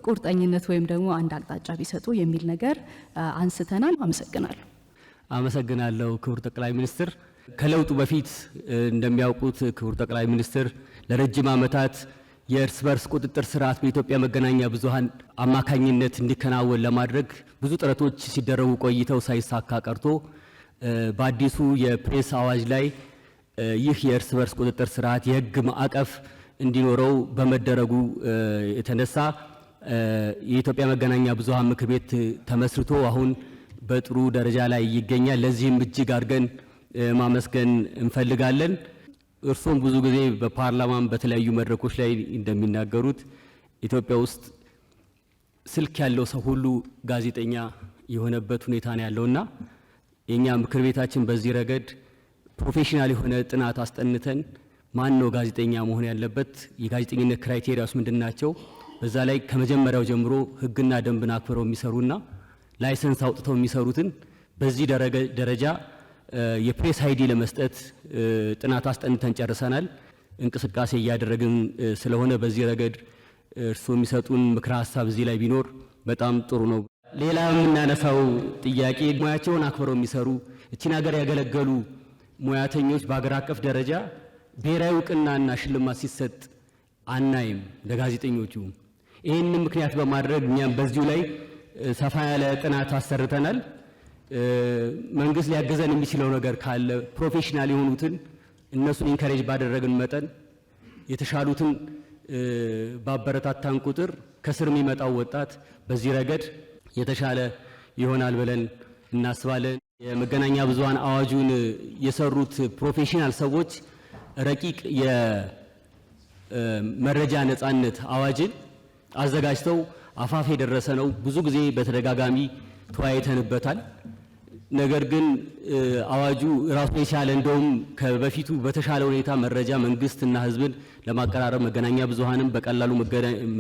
ቁርጠኝነት ወይም ደግሞ አንድ አቅጣጫ ቢሰጡ የሚል ነገር አንስተናል። አመሰግናለሁ። አመሰግናለሁ ክቡር ጠቅላይ ሚኒስትር። ከለውጡ በፊት እንደሚያውቁት ክቡር ጠቅላይ ሚኒስትር ለረጅም ዓመታት የእርስ በርስ ቁጥጥር ስርዓት በኢትዮጵያ መገናኛ ብዙሃን አማካኝነት እንዲከናወን ለማድረግ ብዙ ጥረቶች ሲደረጉ ቆይተው ሳይሳካ ቀርቶ በአዲሱ የፕሬስ አዋጅ ላይ ይህ የእርስ በርስ ቁጥጥር ስርዓት የህግ ማዕቀፍ እንዲኖረው በመደረጉ የተነሳ የኢትዮጵያ መገናኛ ብዙሃን ምክር ቤት ተመስርቶ አሁን በጥሩ ደረጃ ላይ ይገኛል። ለዚህም እጅግ አድርገን ማመስገን እንፈልጋለን። እርሶም ብዙ ጊዜ በፓርላማም በተለያዩ መድረኮች ላይ እንደሚናገሩት ኢትዮጵያ ውስጥ ስልክ ያለው ሰው ሁሉ ጋዜጠኛ የሆነበት ሁኔታ ነው ያለውና የኛ ምክር ቤታችን በዚህ ረገድ ፕሮፌሽናል የሆነ ጥናት አስጠንተን ማን ነው ጋዜጠኛ መሆን ያለበት፣ የጋዜጠኝነት ክራይቴሪያስ ምንድናቸው፣ በዛ ላይ ከመጀመሪያው ጀምሮ ህግና ደንብን አክብረው የሚሰሩና ላይሰንስ አውጥተው የሚሰሩትን በዚህ ደረጃ የፕሬስ አይዲ ለመስጠት ጥናት አስጠንተን ጨርሰናል። እንቅስቃሴ እያደረግን ስለሆነ በዚህ ረገድ እርስዎ የሚሰጡን ምክረ ሀሳብ እዚህ ላይ ቢኖር በጣም ጥሩ ነው። ሌላ የምናነሳው ጥያቄ ሙያቸውን አክብረው የሚሰሩ እቺን ሀገር ያገለገሉ ሙያተኞች በሀገር አቀፍ ደረጃ ብሔራዊ እውቅናና ሽልማት ሲሰጥ አናይም ለጋዜጠኞቹ። ይህንን ምክንያት በማድረግ እኛም በዚሁ ላይ ሰፋ ያለ ጥናት አሰርተናል። መንግስት ሊያገዘን የሚችለው ነገር ካለ ፕሮፌሽናል የሆኑትን እነሱን ኢንካሬጅ ባደረግን መጠን የተሻሉትን ባበረታታን ቁጥር ከስር የሚመጣው ወጣት በዚህ ረገድ የተሻለ ይሆናል ብለን እናስባለን። የመገናኛ ብዙሃን አዋጁን የሰሩት ፕሮፌሽናል ሰዎች ረቂቅ የመረጃ ነጻነት አዋጅን አዘጋጅተው አፋፍ የደረሰ ነው። ብዙ ጊዜ በተደጋጋሚ ተወያይተንበታል። ነገር ግን አዋጁ ራሱን የቻለ እንደውም ከበፊቱ በተሻለ ሁኔታ መረጃ መንግስትና ህዝብን ለማቀራረብ መገናኛ ብዙሃንም በቀላሉ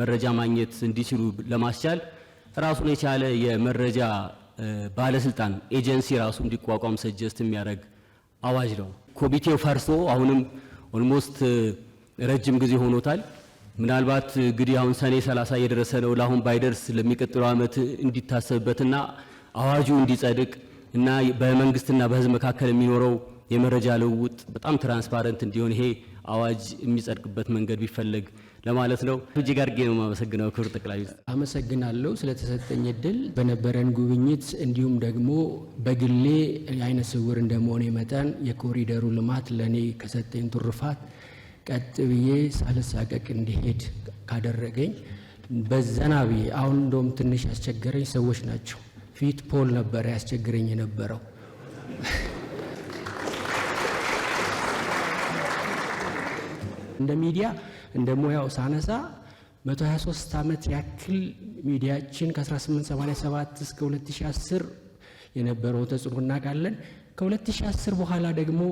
መረጃ ማግኘት እንዲችሉ ለማስቻል ራሱን የቻለ የመረጃ ባለስልጣን ኤጀንሲ ራሱ እንዲቋቋም ሰጀስት የሚያደርግ አዋጅ ነው። ኮሚቴው ፈርሶ አሁንም ኦልሞስት ረጅም ጊዜ ሆኖታል። ምናልባት እንግዲህ አሁን ሰኔ 30 የደረሰ ነው። ለአሁን ባይደርስ ለሚቀጥለው ዓመት እንዲታሰብበትና አዋጁ እንዲጸድቅ እና በመንግስትና በህዝብ መካከል የሚኖረው የመረጃ ልውውጥ በጣም ትራንስፓረንት እንዲሆን ይሄ አዋጅ የሚጸድቅበት መንገድ ቢፈለግ ለማለት ነው። እጅግ አድርጌ ነው የማመሰግነው ክቡር ጠቅላይ ሚኒስትር። አመሰግናለሁ ስለተሰጠኝ እድል። በነበረን ጉብኝት እንዲሁም ደግሞ በግሌ የዓይነ ስውር እንደመሆኔ መጠን የኮሪደሩ ልማት ለኔ ከሰጠኝ ትሩፋት ቀጥ ብዬ ሳልሳቀቅ እንዲሄድ ካደረገኝ በዘናቢ አሁን እንደውም ትንሽ ያስቸገረኝ ሰዎች ናቸው። ፊት ፖል ነበር ያስቸግረኝ የነበረው። እንደ ሚዲያ እንደ ሙያው ሳነሳ 123 ዓመት ያክል ሚዲያችን ከ1887 እስከ 2010 የነበረው ተጽዕኖ እናውቃለን። ከ2010 በኋላ ደግሞ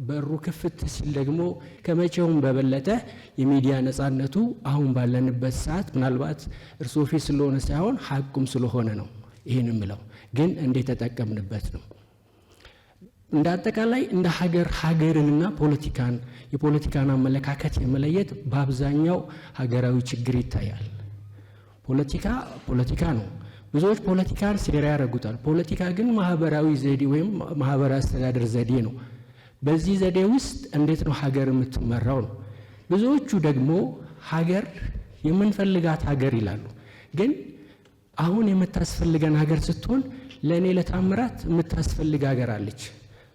በሩ ክፍት ሲል ደግሞ ከመቼውም በበለጠ የሚዲያ ነፃነቱ አሁን ባለንበት ሰዓት ምናልባት እርስዎ ፊት ስለሆነ ሳይሆን ሐቁም ስለሆነ ነው ይህን ምለው፣ ግን እንዴት ተጠቀምንበት ነው። እንደ አጠቃላይ እንደ ሀገርንና የፖለቲካን አመለካከት የመለየት በአብዛኛው ሀገራዊ ችግር ይታያል። ፖለቲካ ነው። ብዙዎች ፖለቲካን ሴራ ያደርጉታል። ፖለቲካ ግን ማህበራዊ ዘዴ ወይም ማህበራዊ አስተዳደር ዘዴ ነው። በዚህ ዘዴ ውስጥ እንዴት ነው ሀገር የምትመራው ነው። ብዙዎቹ ደግሞ ሀገር የምንፈልጋት ሀገር ይላሉ። ግን አሁን የምታስፈልገን ሀገር ስትሆን ለእኔ ለታምራት የምታስፈልግ ሀገር አለች።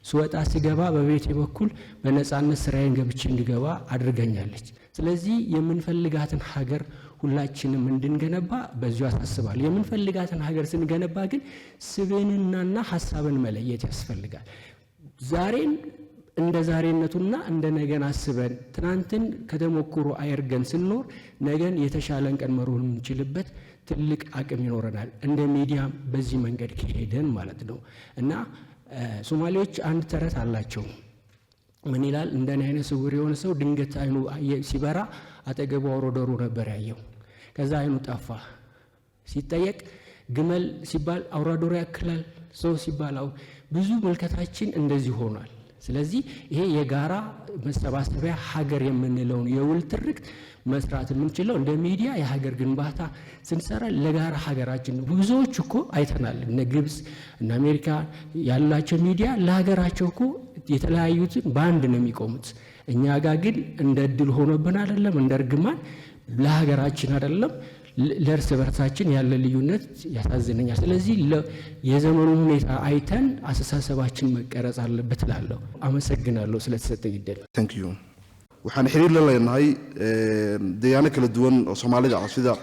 ስወጣ ስገባ በቤቴ በኩል በነፃነት ስራዬን ገብቼ እንድገባ አድርገኛለች። ስለዚህ የምንፈልጋትን ሀገር ሁላችንም እንድንገነባ በዚሁ አሳስባል። የምንፈልጋትን ሀገር ስንገነባ ግን ስብዕናና ሀሳብን መለየት ያስፈልጋል። ዛሬን እንደ ዛሬነቱና እንደ ነገን አስበን ትናንትን ከተሞክሮ አይርገን ስንኖር ነገን የተሻለን ቀን መሮን የምንችልበት ትልቅ አቅም ይኖረናል። እንደ ሚዲያም በዚህ መንገድ ከሄደን ማለት ነው። እና ሶማሌዎች አንድ ተረት አላቸው። ምን ይላል? እንደኔ አይነት ስውር የሆነ ሰው ድንገት አይኑ ሲበራ አጠገቡ አውሮ ዶሮ ነበር ያየው። ከዛ አይኑ ጠፋ። ሲጠየቅ ግመል ሲባል አውራ ዶሮ ያክላል፣ ሰው ሲባል ብዙ መልከታችን እንደዚህ ሆኗል። ስለዚህ ይሄ የጋራ መሰባሰቢያ ሀገር የምንለውን የውል ትርክት መስራት የምንችለው እንደ ሚዲያ የሀገር ግንባታ ስንሰራ ለጋራ ሀገራችን ብዙዎች እኮ አይተናል። እነ ግብጽ እና አሜሪካ ያላቸው ሚዲያ ለሀገራቸው እኮ የተለያዩትን በአንድ ነው የሚቆሙት። እኛ ጋር ግን እንደ እድል ሆኖብን አይደለም፣ እንደ እርግማን ለሀገራችን አይደለም ለእርስ በርሳችን ያለ ልዩነት ያሳዝነኛል። ስለዚህ የዘመኑን ሁኔታ አይተን አስተሳሰባችን መቀረጽ አለበት እላለሁ። አመሰግናለሁ ስለተሰጠኝ እድል። Thank you. waxaan xiriir la leenahay deegaano kala duwan oo Soomaalida ah sida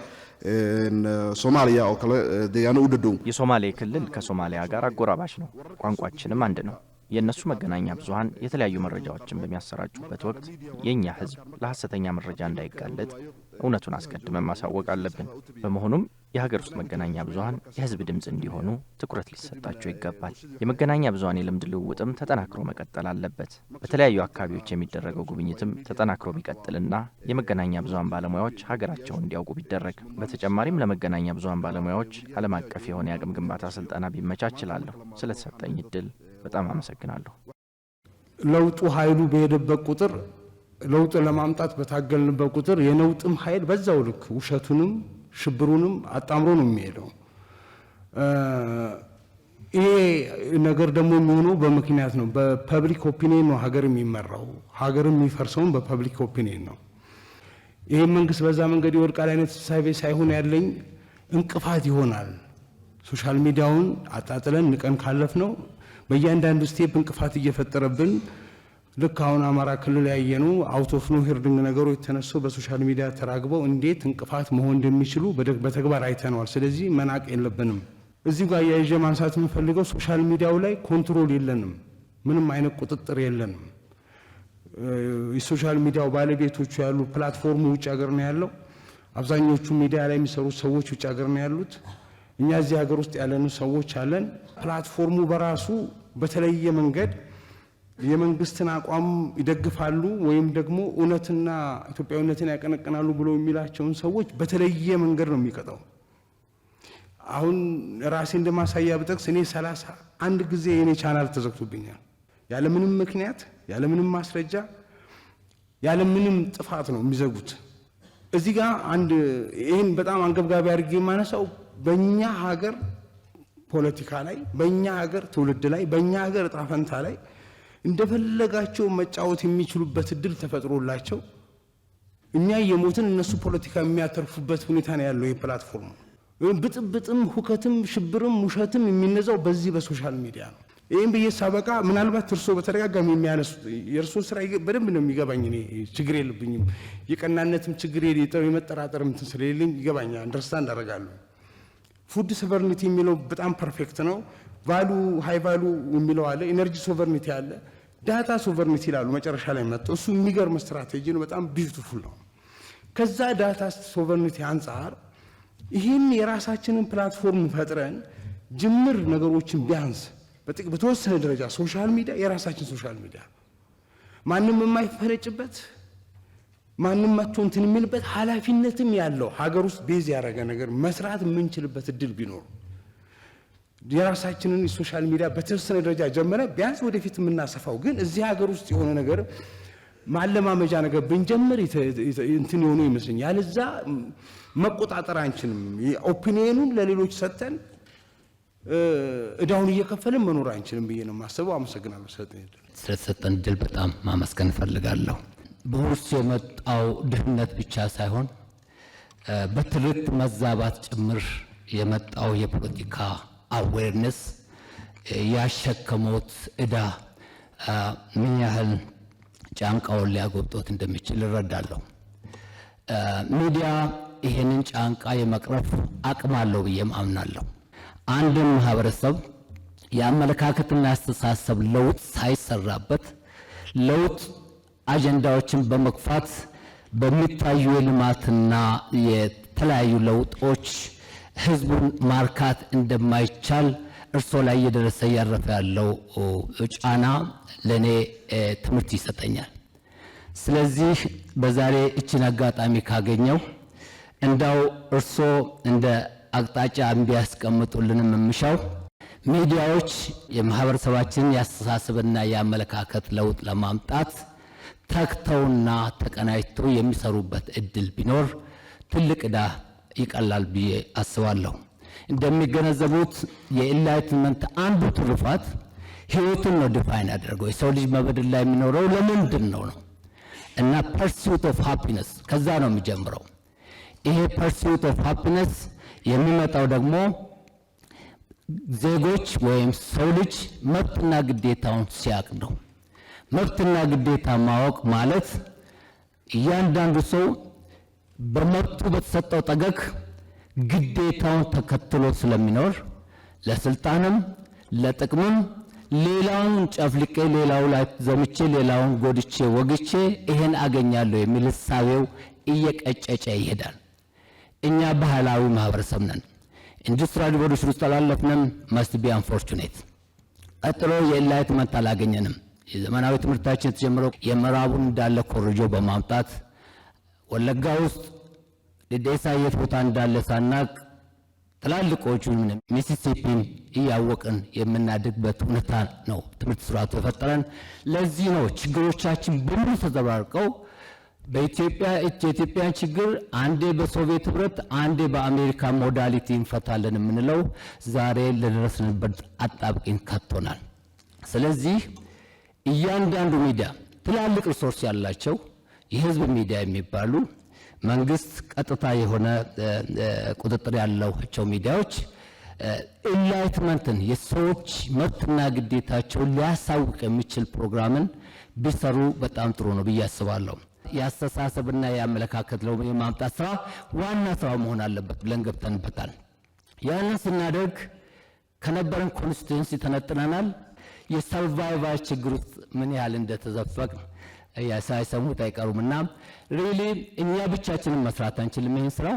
ሶማሊያ oo kale deegaano u dhadhow የሶማሌ ክልል ከሶማሊያ ጋር አጎራባች ነው። ቋንቋችንም አንድ ነው። የነሱ መገናኛ ብዙሃን የተለያዩ መረጃዎችን በሚያሰራጩበት ወቅት የኛ ህዝብ ለሐሰተኛ መረጃ እንዳይጋለጥ እውነቱን አስቀድመን ማሳወቅ አለብን። በመሆኑም የሀገር ውስጥ መገናኛ ብዙሃን የህዝብ ድምጽ እንዲሆኑ ትኩረት ሊሰጣቸው ይገባል። የመገናኛ ብዙሃን የልምድ ልውውጥም ተጠናክሮ መቀጠል አለበት። በተለያዩ አካባቢዎች የሚደረገው ጉብኝትም ተጠናክሮ ቢቀጥልና የመገናኛ ብዙሃን ባለሙያዎች ሀገራቸውን እንዲያውቁ ቢደረግ፣ በተጨማሪም ለመገናኛ ብዙሃን ባለሙያዎች ዓለም አቀፍ የሆነ የአቅም ግንባታ ስልጠና ቢመቻችላለሁ። ስለተሰጠኝ እድል በጣም አመሰግናለሁ። ለውጡ ኃይሉ በሄደበት ቁጥር ለውጥ ለማምጣት በታገልንበት ቁጥር የነውጥም ኃይል በዛው ልክ ውሸቱንም ሽብሩንም አጣምሮ ነው የሚሄደው። ይሄ ነገር ደግሞ የሚሆነው በምክንያት ነው። በፐብሊክ ኦፒኒየን ነው ሀገር የሚመራው። ሀገር የሚፈርሰው በፐብሊክ ኦፒኒየን ነው። ይሄ መንግስት በዛ መንገድ ይወድቃል አይነት ሳይቤ ሳይሆን ያለኝ እንቅፋት ይሆናል። ሶሻል ሚዲያውን አጣጥለን ንቀን ካለፍ ነው በእያንዳንዱ ስቴፕ እንቅፋት እየፈጠረብን ልክ አሁን አማራ ክልል ያየኑ አውት ኦፍ ኖ ሄርድንግ ነገሮች ተነስቶ በሶሻል ሚዲያ ተራግበው እንዴት እንቅፋት መሆን እንደሚችሉ በተግባር አይተነዋል። ስለዚህ መናቅ የለብንም። እዚህ ጋር ያይዤ ማንሳት የምፈልገው ሶሻል ሚዲያው ላይ ኮንትሮል የለንም፣ ምንም አይነት ቁጥጥር የለንም። የሶሻል ሚዲያው ባለቤቶቹ ያሉ ፕላትፎርሙ ውጭ ሀገር ነው ያለው። አብዛኞቹ ሚዲያ ላይ የሚሰሩ ሰዎች ውጭ ሀገር ነው ያሉት። እኛ እዚህ ሀገር ውስጥ ያለኑ ሰዎች አለን። ፕላትፎርሙ በራሱ በተለየ መንገድ የመንግስትን አቋም ይደግፋሉ ወይም ደግሞ እውነትና ኢትዮጵያዊነትን ያቀነቅናሉ ብሎ የሚላቸውን ሰዎች በተለየ መንገድ ነው የሚቀጣው። አሁን ራሴ እንደማሳያ ብጠቅስ እኔ 31 ጊዜ የኔ ቻናል ተዘግቶብኛል። ያለምንም ምክንያት፣ ያለምንም ማስረጃ፣ ያለምንም ጥፋት ነው የሚዘጉት። እዚህ ጋር አንድ ይሄን በጣም አንገብጋቢ አድርጌ የማነሳው በእኛ ሀገር ፖለቲካ ላይ በእኛ ሀገር ትውልድ ላይ በእኛ ሀገር እጣ ፈንታ ላይ እንደፈለጋቸው መጫወት የሚችሉበት እድል ተፈጥሮላቸው እኛ የሞትን እነሱ ፖለቲካ የሚያተርፉበት ሁኔታ ነው ያለው። የፕላትፎርም ብጥብጥም ሁከትም ሽብርም ውሸትም የሚነዛው በዚህ በሶሻል ሚዲያ ነው። ይሄን በየሳበቃ ምናልባት እርሶ በተደጋጋሚ የሚያነሱት የእርሶ ስራ በደንብ ነው የሚገባኝ። እኔ ችግር የለብኝም። የቀናነትም ችግር የሌለው የመጠራጠርም እንትን ስለሌለኝ ይገባኛል፣ አንደርስታንድ አደርጋለሁ። ፉድ ሶቨርኒቲ የሚለው በጣም ፐርፌክት ነው። ቫሉ ሃይ ቫሉ የሚለው አለ፣ ኢነርጂ ሶቨርኒቲ አለ፣ ዳታ ሶቨርኒቲ ይላሉ መጨረሻ ላይ መጥተው። እሱ የሚገርም ስትራቴጂ ነው፣ በጣም ቢዩቲፉል ነው። ከዛ ዳታ ሶቨርኒቲ አንጻር ይህን የራሳችንን ፕላትፎርም ፈጥረን ጅምር ነገሮችን ቢያንስ በተወሰነ ደረጃ ሶሻል ሚዲያ የራሳችን ሶሻል ሚዲያ ማንም የማይፈረጭበት ማንም መጥቶ እንትን የሚልበት ኃላፊነትም ያለው ሀገር ውስጥ ቤዝ ያደረገ ነገር መስራት የምንችልበት እድል ቢኖር የራሳችንን ሶሻል ሚዲያ በተወሰነ ደረጃ ጀመረ ቢያንስ ወደፊት የምናሰፋው ግን እዚህ ሀገር ውስጥ የሆነ ነገር ማለማመጃ ነገር ብንጀምር እንትን የሆኑ ይመስለኛል። ያለዛ መቆጣጠር አንችልም። ኦፒኒየኑን ለሌሎች ሰጠን እዳውን እየከፈልን መኖር አንችልም ብዬ ነው የማስበው። አመሰግናለሁ። ስለተሰጠን እድል በጣም ማመስገን እፈልጋለሁ። በውርስ የመጣው ድህነት ብቻ ሳይሆን በትርክት መዛባት ጭምር የመጣው የፖለቲካ አዌርነስ ያሸከሞት እዳ ምን ያህል ጫንቃውን ሊያጎብጦት እንደሚችል እረዳለሁ። ሚዲያ ይሄንን ጫንቃ የመቅረፍ አቅም አለው ብዬም አምናለሁ። አንድም ማህበረሰብ የአመለካከትና አስተሳሰብ ለውጥ ሳይሰራበት ለውጥ አጀንዳዎችን በመግፋት በሚታዩ የልማትና የተለያዩ ለውጦች ህዝቡን ማርካት እንደማይቻል እርሶ ላይ እየደረሰ እያረፈ ያለው ጫና ለእኔ ትምህርት ይሰጠኛል። ስለዚህ በዛሬ እችን አጋጣሚ ካገኘው እንዳው እርሶ እንደ አቅጣጫ እንዲያስቀምጡልንም የምሻው ሚዲያዎች የማህበረሰባችንን ያስተሳሰብና የአመለካከት ለውጥ ለማምጣት ተክተውና ተቀናጅተው የሚሰሩበት እድል ቢኖር ትልቅ ዕዳ ይቀላል ብዬ አስባለሁ። እንደሚገነዘቡት የኢንላይትመንት አንዱ ትሩፋት ህይወትን ነው ዲፋይን ያደርገው። የሰው ልጅ በምድር ላይ የሚኖረው ለምንድን ነው እና ፐርሱት ኦፍ ሃፒነስ ከዛ ነው የሚጀምረው። ይሄ ፐርሱት ኦፍ ሃፒነስ የሚመጣው ደግሞ ዜጎች ወይም ሰው ልጅ መብትና ግዴታውን ሲያቅ ነው። መብትና ግዴታ ማወቅ ማለት እያንዳንዱ ሰው በመብቱ በተሰጠው ጠገግ ግዴታውን ተከትሎ ስለሚኖር ለስልጣንም ለጥቅምም ሌላውን ጨፍልቄ ሌላው ላይ ዘምቼ ሌላውን ጎድቼ ወግቼ ይሄን አገኛለሁ የሚል ሐሳቤው እየቀጨጨ ይሄዳል። እኛ ባህላዊ ማህበረሰብ ነን። ኢንዱስትሪያል ሪቮሉሽን ውስጥ አላለፍንም። መስት ቢ አንፎርቹኔት። ቀጥሎ የኢንላይትመንት አላገኘንም። የዘመናዊ ትምህርታችን የተጀመረው የምዕራቡን እንዳለ ኮርጆ በማምጣት ወለጋ ውስጥ ዴዴሳ የት ቦታ እንዳለ ሳናቅ ትላልቆቹን ሚሲሲፒን እያወቅን የምናድግበት ሁኔታ ነው ትምህርት ስርዓቱ የፈጠረን። ለዚህ ነው ችግሮቻችን በሙሉ ተዘባርቀው የኢትዮጵያን ችግር አንዴ በሶቪየት ህብረት አንዴ በአሜሪካ ሞዳሊቲ እንፈታለን የምንለው ዛሬ ለደረስንበት አጣብቂኝ ከቶናል። ስለዚህ እያንዳንዱ ሚዲያ ትላልቅ ሪሶርስ ያላቸው የህዝብ ሚዲያ የሚባሉ መንግስት ቀጥታ የሆነ ቁጥጥር ያላቸው ሚዲያዎች ኢንላይትመንትን የሰዎች መብትና ግዴታቸውን ሊያሳውቅ የሚችል ፕሮግራምን ቢሰሩ በጣም ጥሩ ነው ብዬ አስባለሁ። የአስተሳሰብና የአመለካከት ለውጥ የማምጣት ስራ ዋና ስራው መሆን አለበት ብለን ገብተንበታል። ያንን ስናደርግ ከነበረን ኮንስቲትዩንሲ ተነጥነናል። የሰርቫይቫል ችግር ውስጥ ምን ያህል እንደተዘፈቅ ሳይሰሙት አይቀሩምና ሪሊ እኛ ብቻችንን መስራት አንችልም። ይህን ስራ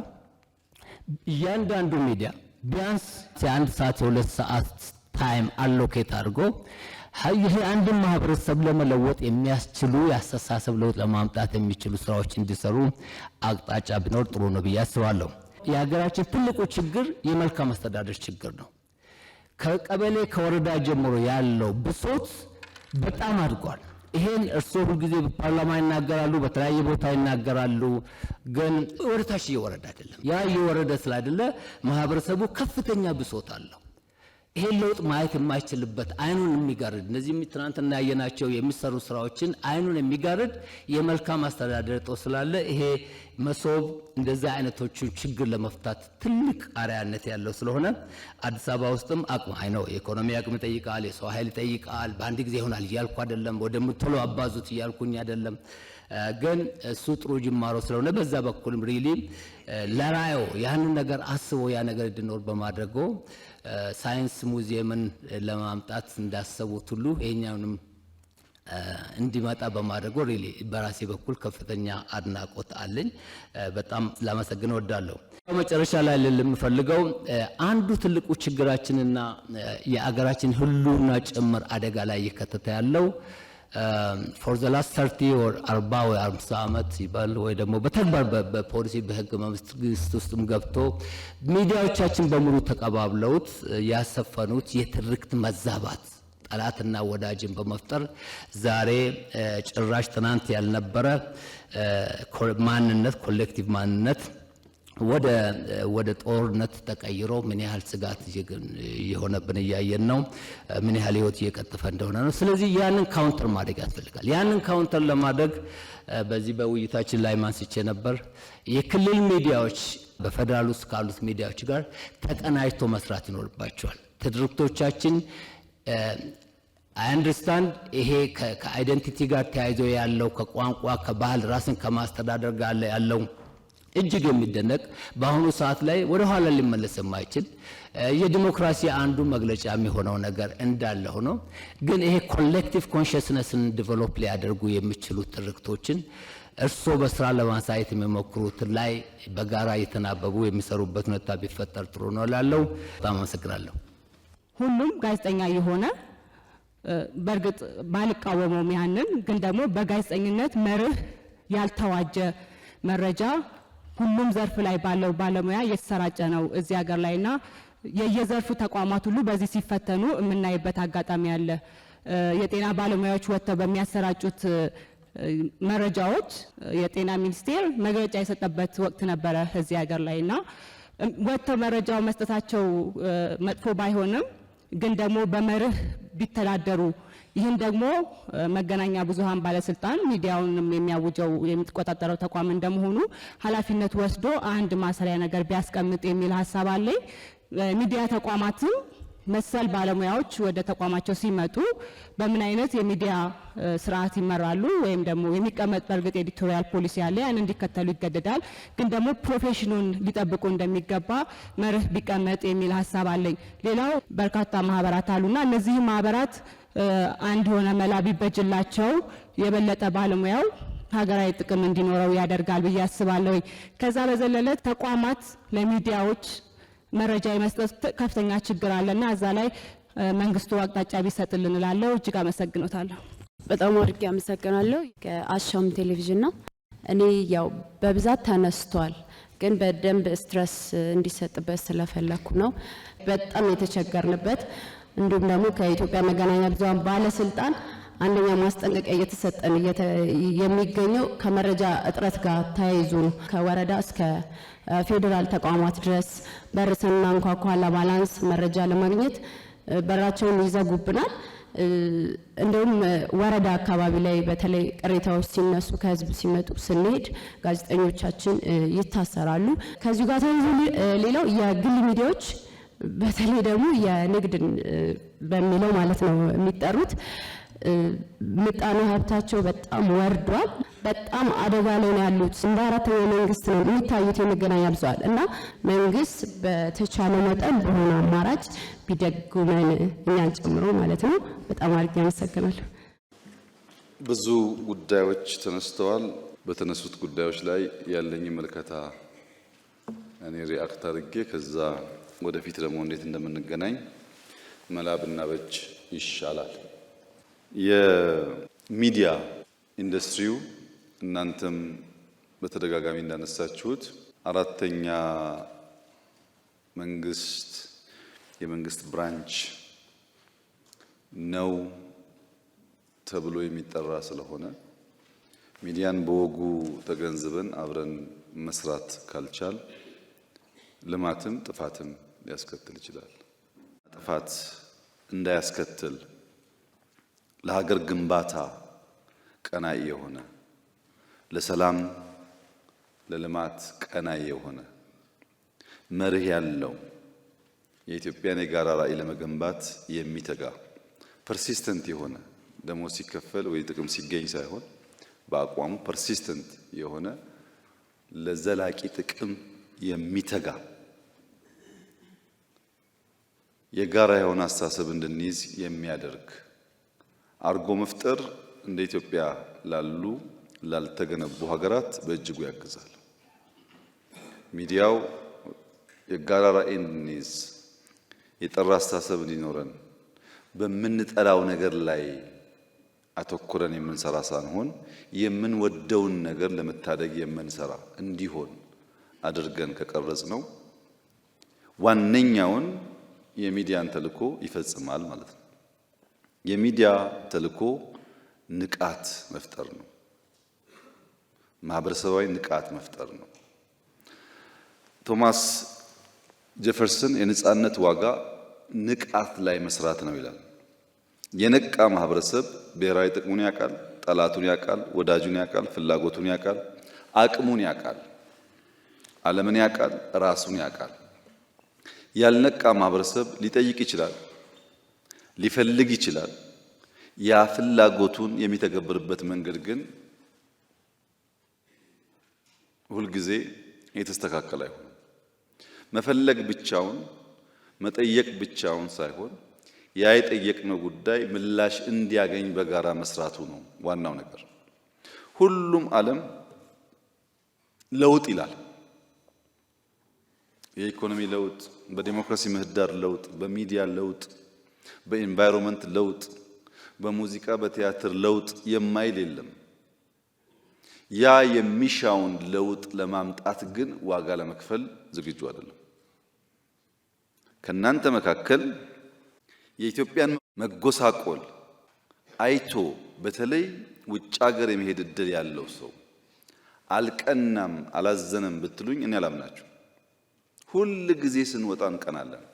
እያንዳንዱ ሚዲያ ቢያንስ የአንድ ሰዓት የሁለት ሰዓት ታይም አሎኬት አድርጎ ይሄ አንድን ማህበረሰብ ለመለወጥ የሚያስችሉ የአስተሳሰብ ለውጥ ለማምጣት የሚችሉ ስራዎች እንዲሰሩ አቅጣጫ ቢኖር ጥሩ ነው ብዬ አስባለሁ። የሀገራችን ትልቁ ችግር የመልካም አስተዳደር ችግር ነው። ከቀበሌ ከወረዳ ጀምሮ ያለው ብሶት በጣም አድጓል። ይሄን እርስዎ ሁልጊዜ በፓርላማ ይናገራሉ፣ በተለያየ ቦታ ይናገራሉ፣ ግን ወደታች እየወረደ አይደለም። ያ እየወረደ ስላይደለ ማህበረሰቡ ከፍተኛ ብሶት አለው። ይሄን ለውጥ ማየት የማይችልበት አይኑን የሚጋርድ እነዚህ ትናንትና ያየናቸው የሚሰሩ ስራዎችን አይኑን የሚጋርድ የመልካም አስተዳደር እጦት ስላለ ይሄ መሶብ እንደዛ አይነቶቹ ችግር ለመፍታት ትልቅ አርአያነት ያለው ስለሆነ አዲስ አበባ ውስጥም አቅም አይነው የኢኮኖሚ አቅም ይጠይቃል፣ የሰው ኃይል ይጠይቃል። በአንድ ጊዜ ይሆናል እያልኩ አይደለም፣ ወደምትሎ አባዙት እያልኩኝ አይደለም። ግን እሱ ጥሩ ጅማሮ ስለሆነ በዛ በኩልም ሪሊ ለራዮ ያንን ነገር አስቦ ያ ነገር እንዲኖር በማድረጉ ሳይንስ ሙዚየምን ለማምጣት እንዳሰቡት ሁሉ ይሄኛውንም እንዲመጣ በማድረጉ ሪሊ በራሴ በኩል ከፍተኛ አድናቆት አለኝ። በጣም ላመሰግን እወዳለሁ። መጨረሻ ላይ ልምፈልገው አንዱ ትልቁ ችግራችንና የአገራችን ሁሉና ጭምር አደጋ ላይ እየከተተ ያለው for the last 30 or 40 or 50 ዓመት ይባል ወይ ደግሞ በተግባር በፖሊሲ በህግ መንግስት ውስጥም ገብቶ ሚዲያዎቻችን በሙሉ ተቀባብለውት ያሰፈኑት የትርክት መዛባት ጠላትና ወዳጅን በመፍጠር ዛሬ ጭራሽ ትናንት ያልነበረ ማንነት ኮሌክቲቭ ማንነት ወደ ጦርነት ተቀይሮ ምን ያህል ስጋት የሆነብን እያየን ነው። ምን ያህል ህይወት እየቀጠፈ እንደሆነ ነው። ስለዚህ ያንን ካውንተር ማድረግ ያስፈልጋል። ያንን ካውንተር ለማድረግ በዚህ በውይይታችን ላይ ማንስቼ ነበር። የክልል ሚዲያዎች በፌደራል ውስጥ ካሉት ሚዲያዎች ጋር ተቀናጅቶ መስራት ይኖርባቸዋል። ትርክቶቻችን አይ አንደርስታንድ ይሄ ከአይደንቲቲ ጋር ተያይዞ ያለው ከቋንቋ ከባህል ራስን ከማስተዳደር ጋር ያለው እጅግ የሚደነቅ በአሁኑ ሰዓት ላይ ወደ ኋላ ሊመለስ የማይችል የዲሞክራሲ አንዱ መግለጫ የሚሆነው ነገር እንዳለ ሆኖ ግን ይሄ ኮሌክቲቭ ኮንሽስነስን ዲቨሎፕ ሊያደርጉ የሚችሉ ትርክቶችን እርሶ በስራ ለማሳየት የሚሞክሩት ላይ በጋራ የተናበቡ የሚሰሩበት ሁኔታ ቢፈጠር ጥሩ ነው እላለሁ። በጣም አመሰግናለሁ። ሁሉም ጋዜጠኛ የሆነ በእርግጥ ባልቃወመውም ያንን ግን ደግሞ በጋዜጠኝነት መርህ ያልተዋጀ መረጃ ሁሉም ዘርፍ ላይ ባለው ባለሙያ እየተሰራጨ ነው እዚህ ሀገር ላይና የየዘርፉ ተቋማት ሁሉ በዚህ ሲፈተኑ የምናይበት አጋጣሚ አለ። የጤና ባለሙያዎች ወጥተው በሚያሰራጩት መረጃዎች የጤና ሚኒስቴር መግለጫ የሰጠበት ወቅት ነበረ እዚህ ሀገር ላይና ወጥተው መረጃው መስጠታቸው መጥፎ ባይሆንም ግን ደግሞ በመርህ ቢተዳደሩ ይህን ደግሞ መገናኛ ብዙሃን ባለስልጣን ሚዲያውንም የሚያውጀው የሚቆጣጠረው ተቋም እንደመሆኑ ኃላፊነት ወስዶ አንድ ማሰሪያ ነገር ቢያስቀምጥ የሚል ሐሳብ አለኝ። ሚዲያ ተቋማትም መሰል ባለሙያዎች ወደ ተቋማቸው ሲመጡ በምን አይነት የሚዲያ ስርዓት ይመራሉ ወይም ደግሞ የሚቀመጥ በርግጥ ኤዲቶሪያል ፖሊሲ ያለ ያን እንዲከተሉ ይገደዳል። ግን ደግሞ ፕሮፌሽኑን ሊጠብቁ እንደሚገባ መርህ ቢቀመጥ የሚል ሐሳብ አለኝ። ሌላው በርካታ ማህበራት አሉና እነዚህ ማህበራት አንድ የሆነ መላ ቢበጅላቸው የበለጠ ባለሙያው ሀገራዊ ጥቅም እንዲኖረው ያደርጋል ብዬ አስባለሁ። ከዛ በዘለለ ተቋማት ለሚዲያዎች መረጃ የመስጠት ከፍተኛ ችግር አለና እዛ ላይ መንግስቱ አቅጣጫ ቢሰጥልን እላለሁ። እጅግ አመሰግኖታለሁ። በጣም አድርጌ አመሰግናለሁ። ከአሻም ቴሌቪዥን ነው። እኔ ያው በብዛት ተነስቷል ግን በደንብ ስትረስ እንዲሰጥበት ስለፈለኩ ነው። በጣም የተቸገርንበት እንዲሁም ደግሞ ከኢትዮጵያ መገናኛ ብዙሃን ባለስልጣን አንደኛ ማስጠንቀቂያ እየተሰጠን የሚገኘው ከመረጃ እጥረት ጋር ተያይዞ ነው። ከወረዳ እስከ ፌዴራል ተቋማት ድረስ በር ስናንኳኳ ለባላንስ መረጃ ለማግኘት በራቸውን ይዘጉብናል። እንደውም ወረዳ አካባቢ ላይ በተለይ ቅሬታዎች ሲነሱ ከህዝብ ሲመጡ ስንሄድ ጋዜጠኞቻችን ይታሰራሉ። ከዚሁ ጋር ተያይዞ ሌላው የግል ሚዲያዎች በተለይ ደግሞ የንግድን በሚለው ማለት ነው የሚጠሩት ምጣኔ ሀብታቸው በጣም ወርዷል። በጣም አደጋ ላይ ነው ያሉት። እንደ አራተኛ መንግስት ነው የሚታዩት የመገናኛ ብዙሃን እና መንግስት በተቻለ መጠን በሆነ አማራጭ ቢደጉመን እኛን ጨምሮ ማለት ነው። በጣም አድርጌ አመሰግናለሁ። ብዙ ጉዳዮች ተነስተዋል። በተነሱት ጉዳዮች ላይ ያለኝ መልከታ እኔ ሪአክት አድርጌ ከዛ ወደፊት ደግሞ እንዴት እንደምንገናኝ መላብና በጅ ይሻላል። የሚዲያ ኢንዱስትሪው እናንተም በተደጋጋሚ እንዳነሳችሁት አራተኛ የመንግስት ብራንች ነው ተብሎ የሚጠራ ስለሆነ ሚዲያን በወጉ ተገንዝበን አብረን መስራት ካልቻል ልማትም ጥፋትም ሊያስከትል ይችላል። ጥፋት እንዳያስከትል ለሀገር ግንባታ ቀናኢ የሆነ ለሰላም ለልማት ቀናኢ የሆነ መርህ ያለው የኢትዮጵያን የጋራ ራዕይ ለመገንባት የሚተጋ ፐርሲስተንት የሆነ ደሞዝ ሲከፈል ወይ ጥቅም ሲገኝ ሳይሆን በአቋሙ ፐርሲስተንት የሆነ ለዘላቂ ጥቅም የሚተጋ የጋራ የሆነ አስተሳሰብ እንድንይዝ የሚያደርግ አርጎ መፍጠር እንደ ኢትዮጵያ ላልተገነቡ ሀገራት በእጅጉ ያግዛል። ሚዲያው የጋራ ራዕይ እንድንይዝ የጠራ አስተሳሰብ እንዲኖረን በምንጠላው ነገር ላይ አተኩረን የምንሰራ ሳንሆን የምንወደውን ነገር ለመታደግ የምንሰራ እንዲሆን አድርገን ከቀረጽ ነው ዋነኛውን የሚዲያን ተልዕኮ ይፈጽማል ማለት ነው። የሚዲያ ተልዕኮ ንቃት መፍጠር ነው። ማህበረሰባዊ ንቃት መፍጠር ነው። ቶማስ ጄፈርሰን የነጻነት ዋጋ ንቃት ላይ መስራት ነው ይላል። የነቃ ማህበረሰብ ብሔራዊ ጥቅሙን ያውቃል፣ ጠላቱን ያውቃል፣ ወዳጁን ያውቃል፣ ፍላጎቱን ያውቃል፣ አቅሙን ያውቃል፣ ዓለምን ያውቃል፣ ራሱን ያውቃል። ያልነቃ ማህበረሰብ ሊጠይቅ ይችላል፣ ሊፈልግ ይችላል። ያ ፍላጎቱን የሚተገብርበት መንገድ ግን ሁልጊዜ የተስተካከለ አይሆንም። መፈለግ ብቻውን መጠየቅ ብቻውን ሳይሆን ያ የጠየቅነው ጉዳይ ምላሽ እንዲያገኝ በጋራ መስራቱ ነው ዋናው ነገር። ሁሉም ዓለም ለውጥ ይላል። የኢኮኖሚ ለውጥ፣ በዲሞክራሲ ምህዳር ለውጥ፣ በሚዲያ ለውጥ፣ በኢንቫይሮንመንት ለውጥ፣ በሙዚቃ በቲያትር ለውጥ የማይል የለም። ያ የሚሻውን ለውጥ ለማምጣት ግን ዋጋ ለመክፈል ዝግጁ አይደለም። ከናንተ መካከል የኢትዮጵያን መጎሳቆል አይቶ በተለይ ውጭ ሀገር የመሄድ እድል ያለው ሰው አልቀናም አላዘነም ብትሉኝ እኔ አላምናችሁ። ሁል ጊዜ ስንወጣ እንቀናለን።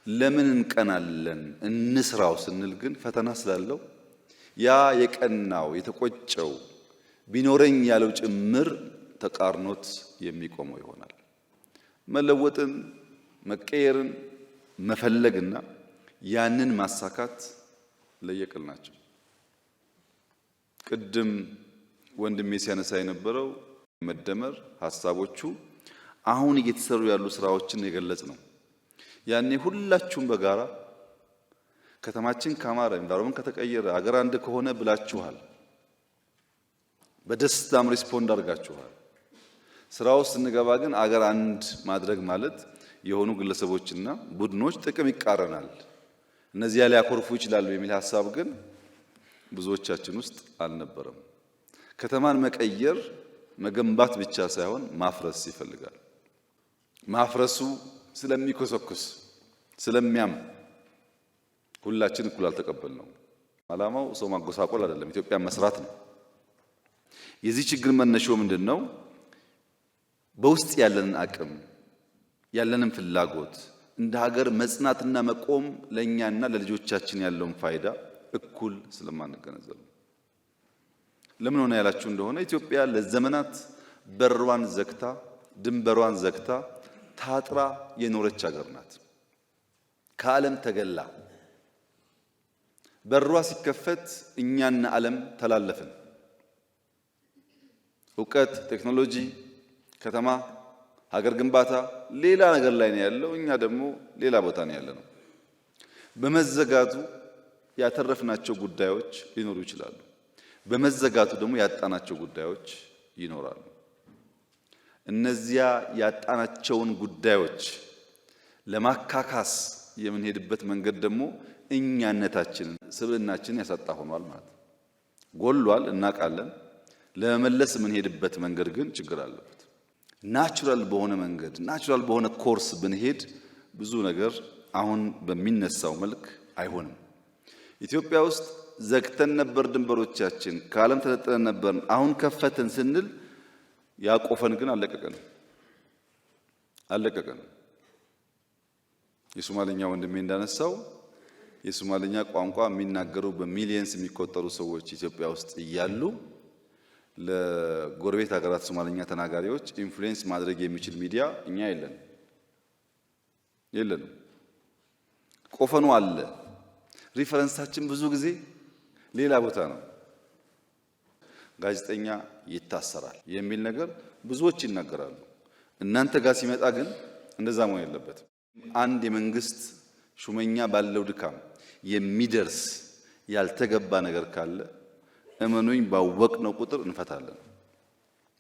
ለምን እንቀናለን? እንስራው ስንል ግን ፈተና ስላለው ያ የቀናው የተቆጨው ቢኖረኝ ያለው ጭምር ተቃርኖት የሚቆመው ይሆናል። መለወጥን መቀየርን መፈለግና ያንን ማሳካት ለየቅል ናቸው። ቅድም ወንድሜ ሲያነሳ የነበረው መደመር ሐሳቦቹ አሁን እየተሰሩ ያሉ ስራዎችን የገለጽ ነው። ያኔ ሁላችሁም በጋራ ከተማችን ካማረ ኢንቫይሮንመንት ከተቀየረ አገር አንድ ከሆነ ብላችኋል። በደስታም ሪስፖንድ አድርጋችኋል። ስራው ስንገባ ግን አገር አንድ ማድረግ ማለት የሆኑ ግለሰቦችና ቡድኖች ጥቅም ይቃረናል፣ እነዚያ ሊያኮርፉ ይችላሉ የሚል ሐሳብ ግን ብዙዎቻችን ውስጥ አልነበረም። ከተማን መቀየር መገንባት ብቻ ሳይሆን ማፍረስ ይፈልጋል። ማፍረሱ ስለሚኮሰኩስ ስለሚያም ሁላችን እኩል አልተቀበልነው። ዓላማው ሰው ማጎሳቆል አይደለም፣ ኢትዮጵያ መስራት ነው። የዚህ ችግር መነሻው ምንድነው? በውስጥ ያለንን አቅም ያለንን ፍላጎት እንደ ሀገር መጽናትና መቆም ለኛና ለልጆቻችን ያለውን ፋይዳ እኩል ስለማንገነዘብ። ለምን ሆነ ያላችሁ እንደሆነ ኢትዮጵያ ለዘመናት በሯን ዘግታ ድንበሯን ዘግታ ታጥራ የኖረች ሀገር ናት። ከዓለም ተገላ በሯ ሲከፈት እኛና ዓለም ተላለፍን። እውቀት፣ ቴክኖሎጂ፣ ከተማ፣ ሀገር ግንባታ ሌላ ነገር ላይ ነው ያለው፣ እኛ ደግሞ ሌላ ቦታ ነው ያለነው። በመዘጋቱ ያተረፍናቸው ጉዳዮች ሊኖሩ ይችላሉ። በመዘጋቱ ደግሞ ያጣናቸው ጉዳዮች ይኖራሉ። እነዚያ ያጣናቸውን ጉዳዮች ለማካካስ የምንሄድበት መንገድ ደግሞ እኛነታችንን ስብዕናችንን ያሳጣ ሆኗል ማለት ነው። ጎሏል፣ እናውቃለን። ለመመለስ የምንሄድበት መንገድ ግን ችግር አለበት። ናቹራል በሆነ መንገድ ናቹራል በሆነ ኮርስ ብንሄድ ብዙ ነገር አሁን በሚነሳው መልክ አይሆንም። ኢትዮጵያ ውስጥ ዘግተን ነበር ድንበሮቻችን፣ ከዓለም ተነጥለን ነበር። አሁን ከፈትን ስንል ያቆፈን ግን አለቀቀን። የሶማሊኛ ወንድሜ እንዳነሳው የሶማሊኛ ቋንቋ የሚናገሩ በሚሊየንስ የሚቆጠሩ ሰዎች ኢትዮጵያ ውስጥ እያሉ ለጎረቤት ሀገራት ሶማሊኛ ተናጋሪዎች ኢንፍሉዌንስ ማድረግ የሚችል ሚዲያ እኛ የለንም። ቆፈኑ አለ። ሪፈረንሳችን ብዙ ጊዜ ሌላ ቦታ ነው። ጋዜጠኛ ይታሰራል የሚል ነገር ብዙዎች ይናገራሉ። እናንተ ጋር ሲመጣ ግን እንደዛ መሆን የለበትም። አንድ የመንግስት ሹመኛ ባለው ድካም የሚደርስ ያልተገባ ነገር ካለ እመኑኝ ባወቅነው ቁጥር እንፈታለን።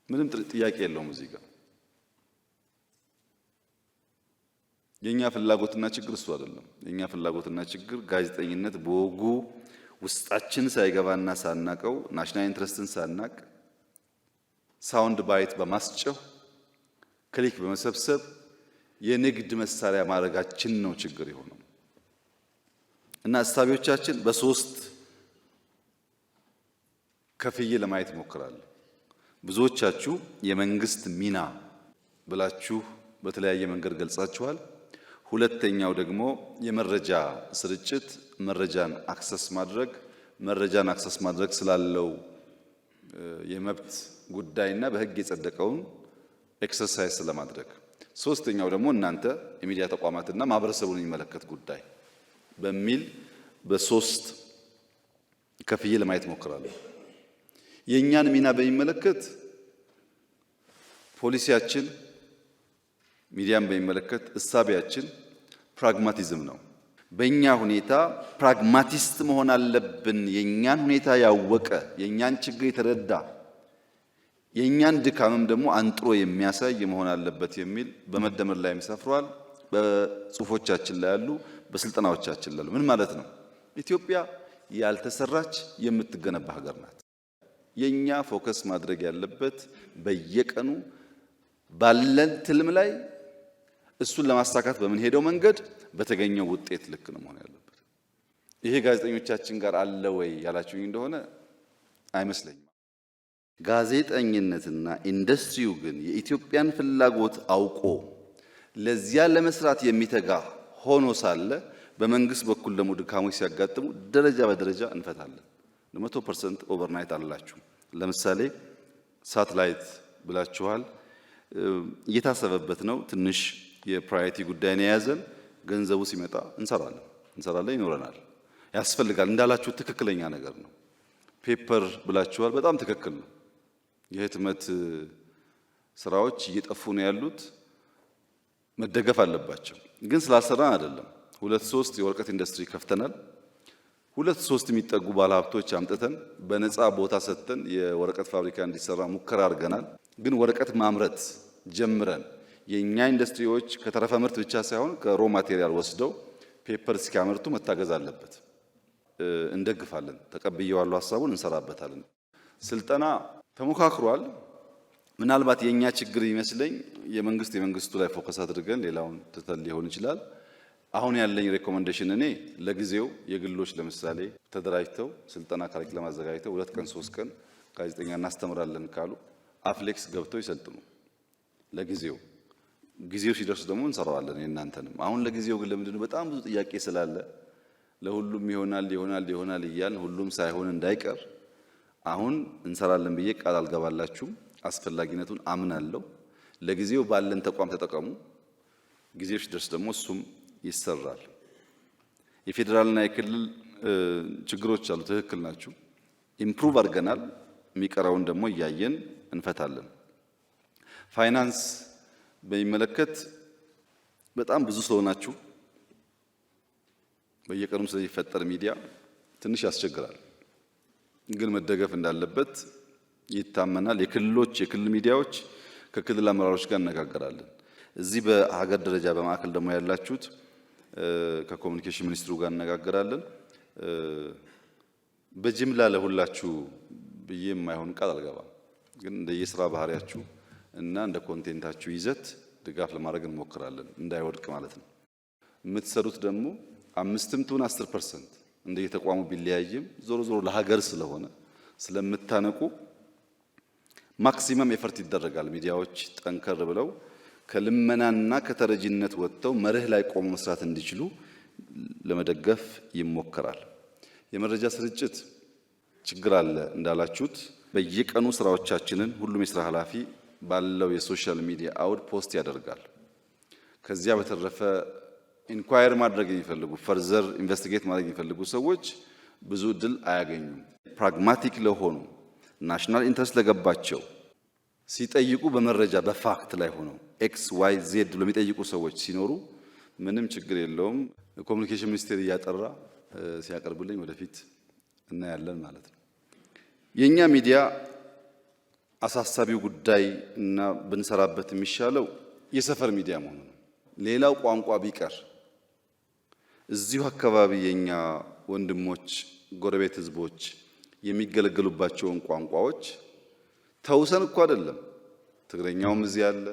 ምንም ጥያቄ የለውም። እዚህ ጋር የኛ ፍላጎትና ችግር እሱ አይደለም። የኛ ፍላጎትና ችግር ጋዜጠኝነት በወጉ ውስጣችን ሳይገባና ሳናቀው ናሽናል ኢንትረስትን ሳናቅ ሳውንድ ባይት በማስጨው ክሊክ በመሰብሰብ የንግድ መሳሪያ ማድረጋችን ነው ችግር የሆነው እና እሳቢዎቻችን በሶስት ከፍዬ ለማየት እሞክራለሁ። ብዙዎቻችሁ የመንግስት ሚና ብላችሁ በተለያየ መንገድ ገልጻችኋል። ሁለተኛው ደግሞ የመረጃ ስርጭት፣ መረጃን አክሰስ ማድረግ ስላለው የመብት ጉዳይና በህግ የጸደቀውን ኤክሰርሳይዝ ለማድረግ። ሶስተኛው ደግሞ እናንተ የሚዲያ ተቋማትና ማህበረሰቡን የሚመለከት ጉዳይ በሚል በሶስት ከፍዬ ለማየት እሞክራለሁ። የእኛን ሚና በሚመለከት ፖሊሲያችን ሚዲያን በሚመለከት እሳቢያችን ፕራግማቲዝም ነው። በእኛ ሁኔታ ፕራግማቲስት መሆን አለብን። የእኛን ሁኔታ ያወቀ የእኛን ችግር የተረዳ የእኛን ድካምም ደግሞ አንጥሮ የሚያሳይ መሆን አለበት የሚል በመደመር ላይም ሰፍሯል። በጽሁፎቻችን ላይ ያሉ፣ በስልጠናዎቻችን ላይ ያሉ። ምን ማለት ነው? ኢትዮጵያ ያልተሰራች የምትገነባ ሀገር ናት። የኛ ፎከስ ማድረግ ያለበት በየቀኑ ባለን ትልም ላይ እሱን ለማሳካት በምንሄደው መንገድ በተገኘው ውጤት ልክ ነው መሆን ያለበት። ይሄ ጋዜጠኞቻችን ጋር አለ ወይ ያላችሁኝ እንደሆነ አይመስለኝም። ጋዜጠኝነትና ኢንዱስትሪው ግን የኢትዮጵያን ፍላጎት አውቆ ለዚያ ለመስራት የሚተጋ ሆኖ ሳለ በመንግስት በኩል ደግሞ ድካሞች ሲያጋጥሙ ደረጃ በደረጃ እንፈታለን። 100% ኦቨርናይት አላችሁ። ለምሳሌ ሳተላይት ብላችኋል። እየታሰበበት ነው። ትንሽ የፕራዮሪቲ ጉዳይ ነው የያዘን። ገንዘቡ ሲመጣ እንሰራለን፣ ይኖረናል። ያስፈልጋል እንዳላችሁ ትክክለኛ ነገር ነው። ፔፐር ብላችኋል። በጣም ትክክል ነው። የህትመት ስራዎች እየጠፉ ነው ያሉት፣ መደገፍ አለባቸው። ግን ስላልሰራን አይደለም። 2-3 የወረቀት ኢንዱስትሪ ከፍተናል። 2-3 የሚጠጉ ባለሀብቶች አምጥተን በነፃ ቦታ ሰጥተን የወረቀት ፋብሪካ እንዲሰራ ሙከራ አድርገናል። ግን ወረቀት ማምረት ጀምረን የኛ ኢንዱስትሪዎች ከተረፈ ምርት ብቻ ሳይሆን ከሮ ማቴሪያል ወስደው ፔፐር እስኪያመርቱ መታገዝ አለበት። እንደግፋለን። ተቀብየዋለሁ፣ ሀሳቡን እንሰራበታለን። ስልጠና ተሞካክሯል። ምናልባት የኛ ችግር ይመስለኝ የመንግስቱ ላይ ፎከስ አድርገን ሌላውን ትተን ሊሆን ይችላል። አሁን ያለኝ ሬኮመንዴሽን እኔ ለጊዜው የግሎች ለምሳሌ ተደራጅተው ስልጠና ካሪኩለም አዘጋጅተው 2 ቀን 3 ቀን ጋዜጠኛ እናስተምራለን ካሉ አፍሌክስ ገብተው ይሰልጥኑ። ለጊዜው ጊዜው ሲደርስ ደግሞ እንሰራዋለን የእናንተንም። አሁን ለጊዜው ግን ለምንድነው በጣም ብዙ ጥያቄ ስላለ ለሁሉም ይሆናል እያልን ሁሉም ሳይሆን እንዳይቀር አሁን እንሰራለን ብዬ ቃል አልገባላችሁም። አስፈላጊነቱን አምናለሁ። ለጊዜው ባለን ተቋም ተጠቀሙ። ጊዜው ሲደርስ ደግሞ እሱም ይሰራል። የፌዴራልና የክልል ችግሮች አሉ። ትክክል ናችሁ። ኢምፕሩቭ አድርገናል። የሚቀረውን ደግሞ እያየን እንፈታለን። ፋይናንስ በሚመለከት በጣም ብዙ ስለሆናችሁ በየቀኑ ስለሚፈጠር ሚዲያ ትንሽ ያስቸግራል። ግን መደገፍ እንዳለበት ይታመናል። የክልል ሚዲያዎች ከክልል አመራሮች ጋር እነጋገራለን። እዚህ በሀገር ደረጃ በማዕከል ደግሞ ያላችሁት ከኮሙኒኬሽን ሚኒስትሩ ጋር እነጋገራለን። በጅምላ ለሁላችሁ ብዬ የማይሆን ቃል አልገባም። ግን እንደየስራ ባህሪያችሁ እና እንደ ኮንቴንታችሁ ይዘት ድጋፍ ለማድረግ እንሞክራለን፣ እንዳይወድቅ ማለት ነው። የምትሰሩት ደግሞ 5-10% እንደየተቋሙ ቢለያይም ዞሮ ለሀገር ስለሆነ ስለምታነቁ ማክሲመም ኤፈርት ይደረጋል። ሚዲያዎች ጠንከር ብለው ከልመናና ከተረጂነት ወጥተው መርህ ላይ ቆሞ መስራት እንዲችሉ ለመደገፍ ይሞከራል። የመረጃ ስርጭት ችግር አለ እንዳላችሁት በየቀኑ ስራዎቻችንን ሁሉም የስራ ኃላፊ ባለው የሶሻል ሚዲያ አውድ ፖስት ያደርጋል። ከዚያ በተረፈ ኢንኳየር ማድረግ የሚፈልጉ ፈርዘር ኢንቨስቲጌት ማድረግ የሚፈልጉ ሰዎች ብዙ እድል አያገኙም። ፕራግማቲክ ለሆኑ ናሽናል ኢንትረስት ለገባቸው ሲጠይቁ በመረጃ በፋክት ላይ ሆነው ኤክስ ዋይ ዜድ ብሎ የሚጠይቁ ሰዎች ሲኖሩ ምንም ችግር የለውም። ኮሚኒኬሽን ሚኒስቴር እያጠራ ሲያቀርብልኝ ወደፊት እናያለን ማለት ነው። የኛ ሚዲያ አሳሳቢው ጉዳይ እና ብንሰራበት የሚሻለው የሰፈር ሚዲያ መሆኑ ነው። ሌላው ቋንቋ ቢቀር እዚሁ አካባቢ የኛ ወንድሞች ጎረቤት ህዝቦች የሚገለገሉባቸውን ቋንቋዎች ተውሰን እኮ አይደለም። ትግረኛውም እዚህ አለ፣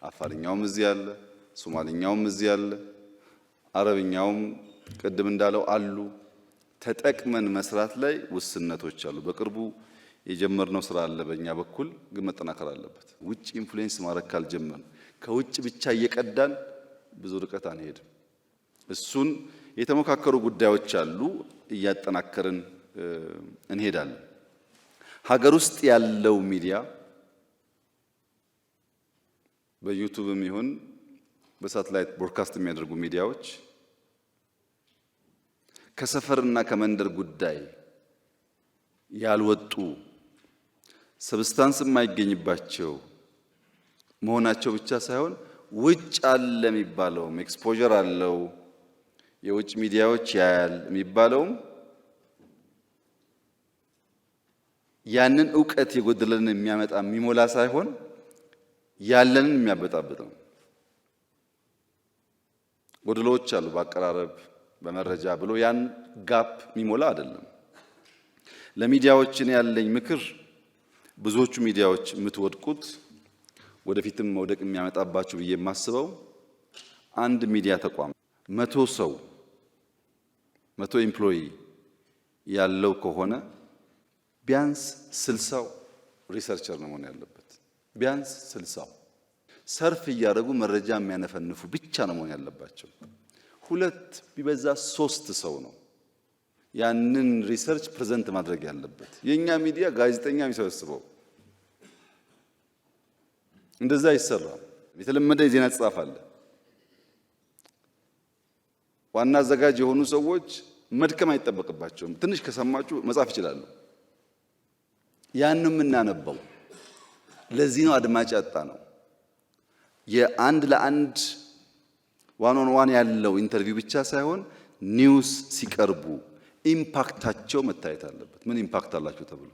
አፋርኛውም እዚህ አለ፣ ሶማሊኛውም እዚህ አለ፣ አረብኛውም ቅድም እንዳለው አሉ። ተጠቅመን መስራት ላይ ውስንነቶች አሉ። በቅርቡ የጀመርነው ስራ አለ በእኛ በኩል ግን መጠናከር አለበት። ውጭ ኢንፍሉዌንስ ማድረግ ካልጀመርን ከውጭ ብቻ እየቀዳን ብዙ ርቀት አንሄድም። እሱን የተሞካከሩ ጉዳዮች አሉ፣ እያጠናከርን እንሄዳለን። ሀገር ውስጥ ያለው ሚዲያ በዩቲዩብም ይሁን በሳተላይት ብሮድካስት የሚያደርጉ ሚዲያዎች ከሰፈርና ከመንደር ጉዳይ ያልወጡ ሰብስታንስ የማይገኝባቸው መሆናቸው ብቻ ሳይሆን ውጭ አለ የሚባለውም ኤክስፖዠር አለው የውጭ ሚዲያዎች ያያል የሚባለውም ያንን ዕውቀት የጎደለንን የሚያመጣ የሚሞላ ሳይሆን ያለንን የሚያበጣብጥ ነው። ጎደሎች አሉ በአቀራረብ በመረጃ ብሎ ያን ጋፕ የሚሞላ አይደለም። ለሚዲያዎች እኔ ያለኝ ምክር ብዙዎቹ ሚዲያዎች የምትወድቁት ወደፊትም መውደቅ የሚያመጣባችሁ ብዬ የማስበው አንድ ሚዲያ ተቋም 100 ሰው 100 ኤምፕሎይ ያለው ከሆነ ቢያንስ 60 ሪሰርቸር ነው መሆን ያለበት። ቢያንስ 60 ሰርፍ እያደረጉ መረጃ የሚያነፈንፉ ብቻ ነው መሆን ያለባቸው። 2 ቢበዛ 3 ሰው ነው ያንን ሪሰርች ፕሬዘንት ማድረግ ያለበት። የኛ ሚዲያ ጋዜጠኛ የሚሰበስበው እንደዛ ይሰራል። የተለመደ የዜና ጽሑፍ አለ። ዋና አዘጋጅ የሆኑ ሰዎች መድከም አይጠበቅባቸውም። ትንሽ ከሰማችሁ መጻፍ ይችላሉ። ያን የምናነበው ለዚህ ነው አድማጭ ያጣ ነው። የአንድ ለአንድ ዋን ኦን ዋን ያለው ኢንተርቪው ብቻ ሳይሆን ኒውስ ሲቀርቡ ኢምፓክታቸው መታየት አለበት። ምን ኢምፓክት አላቸው ተብሎ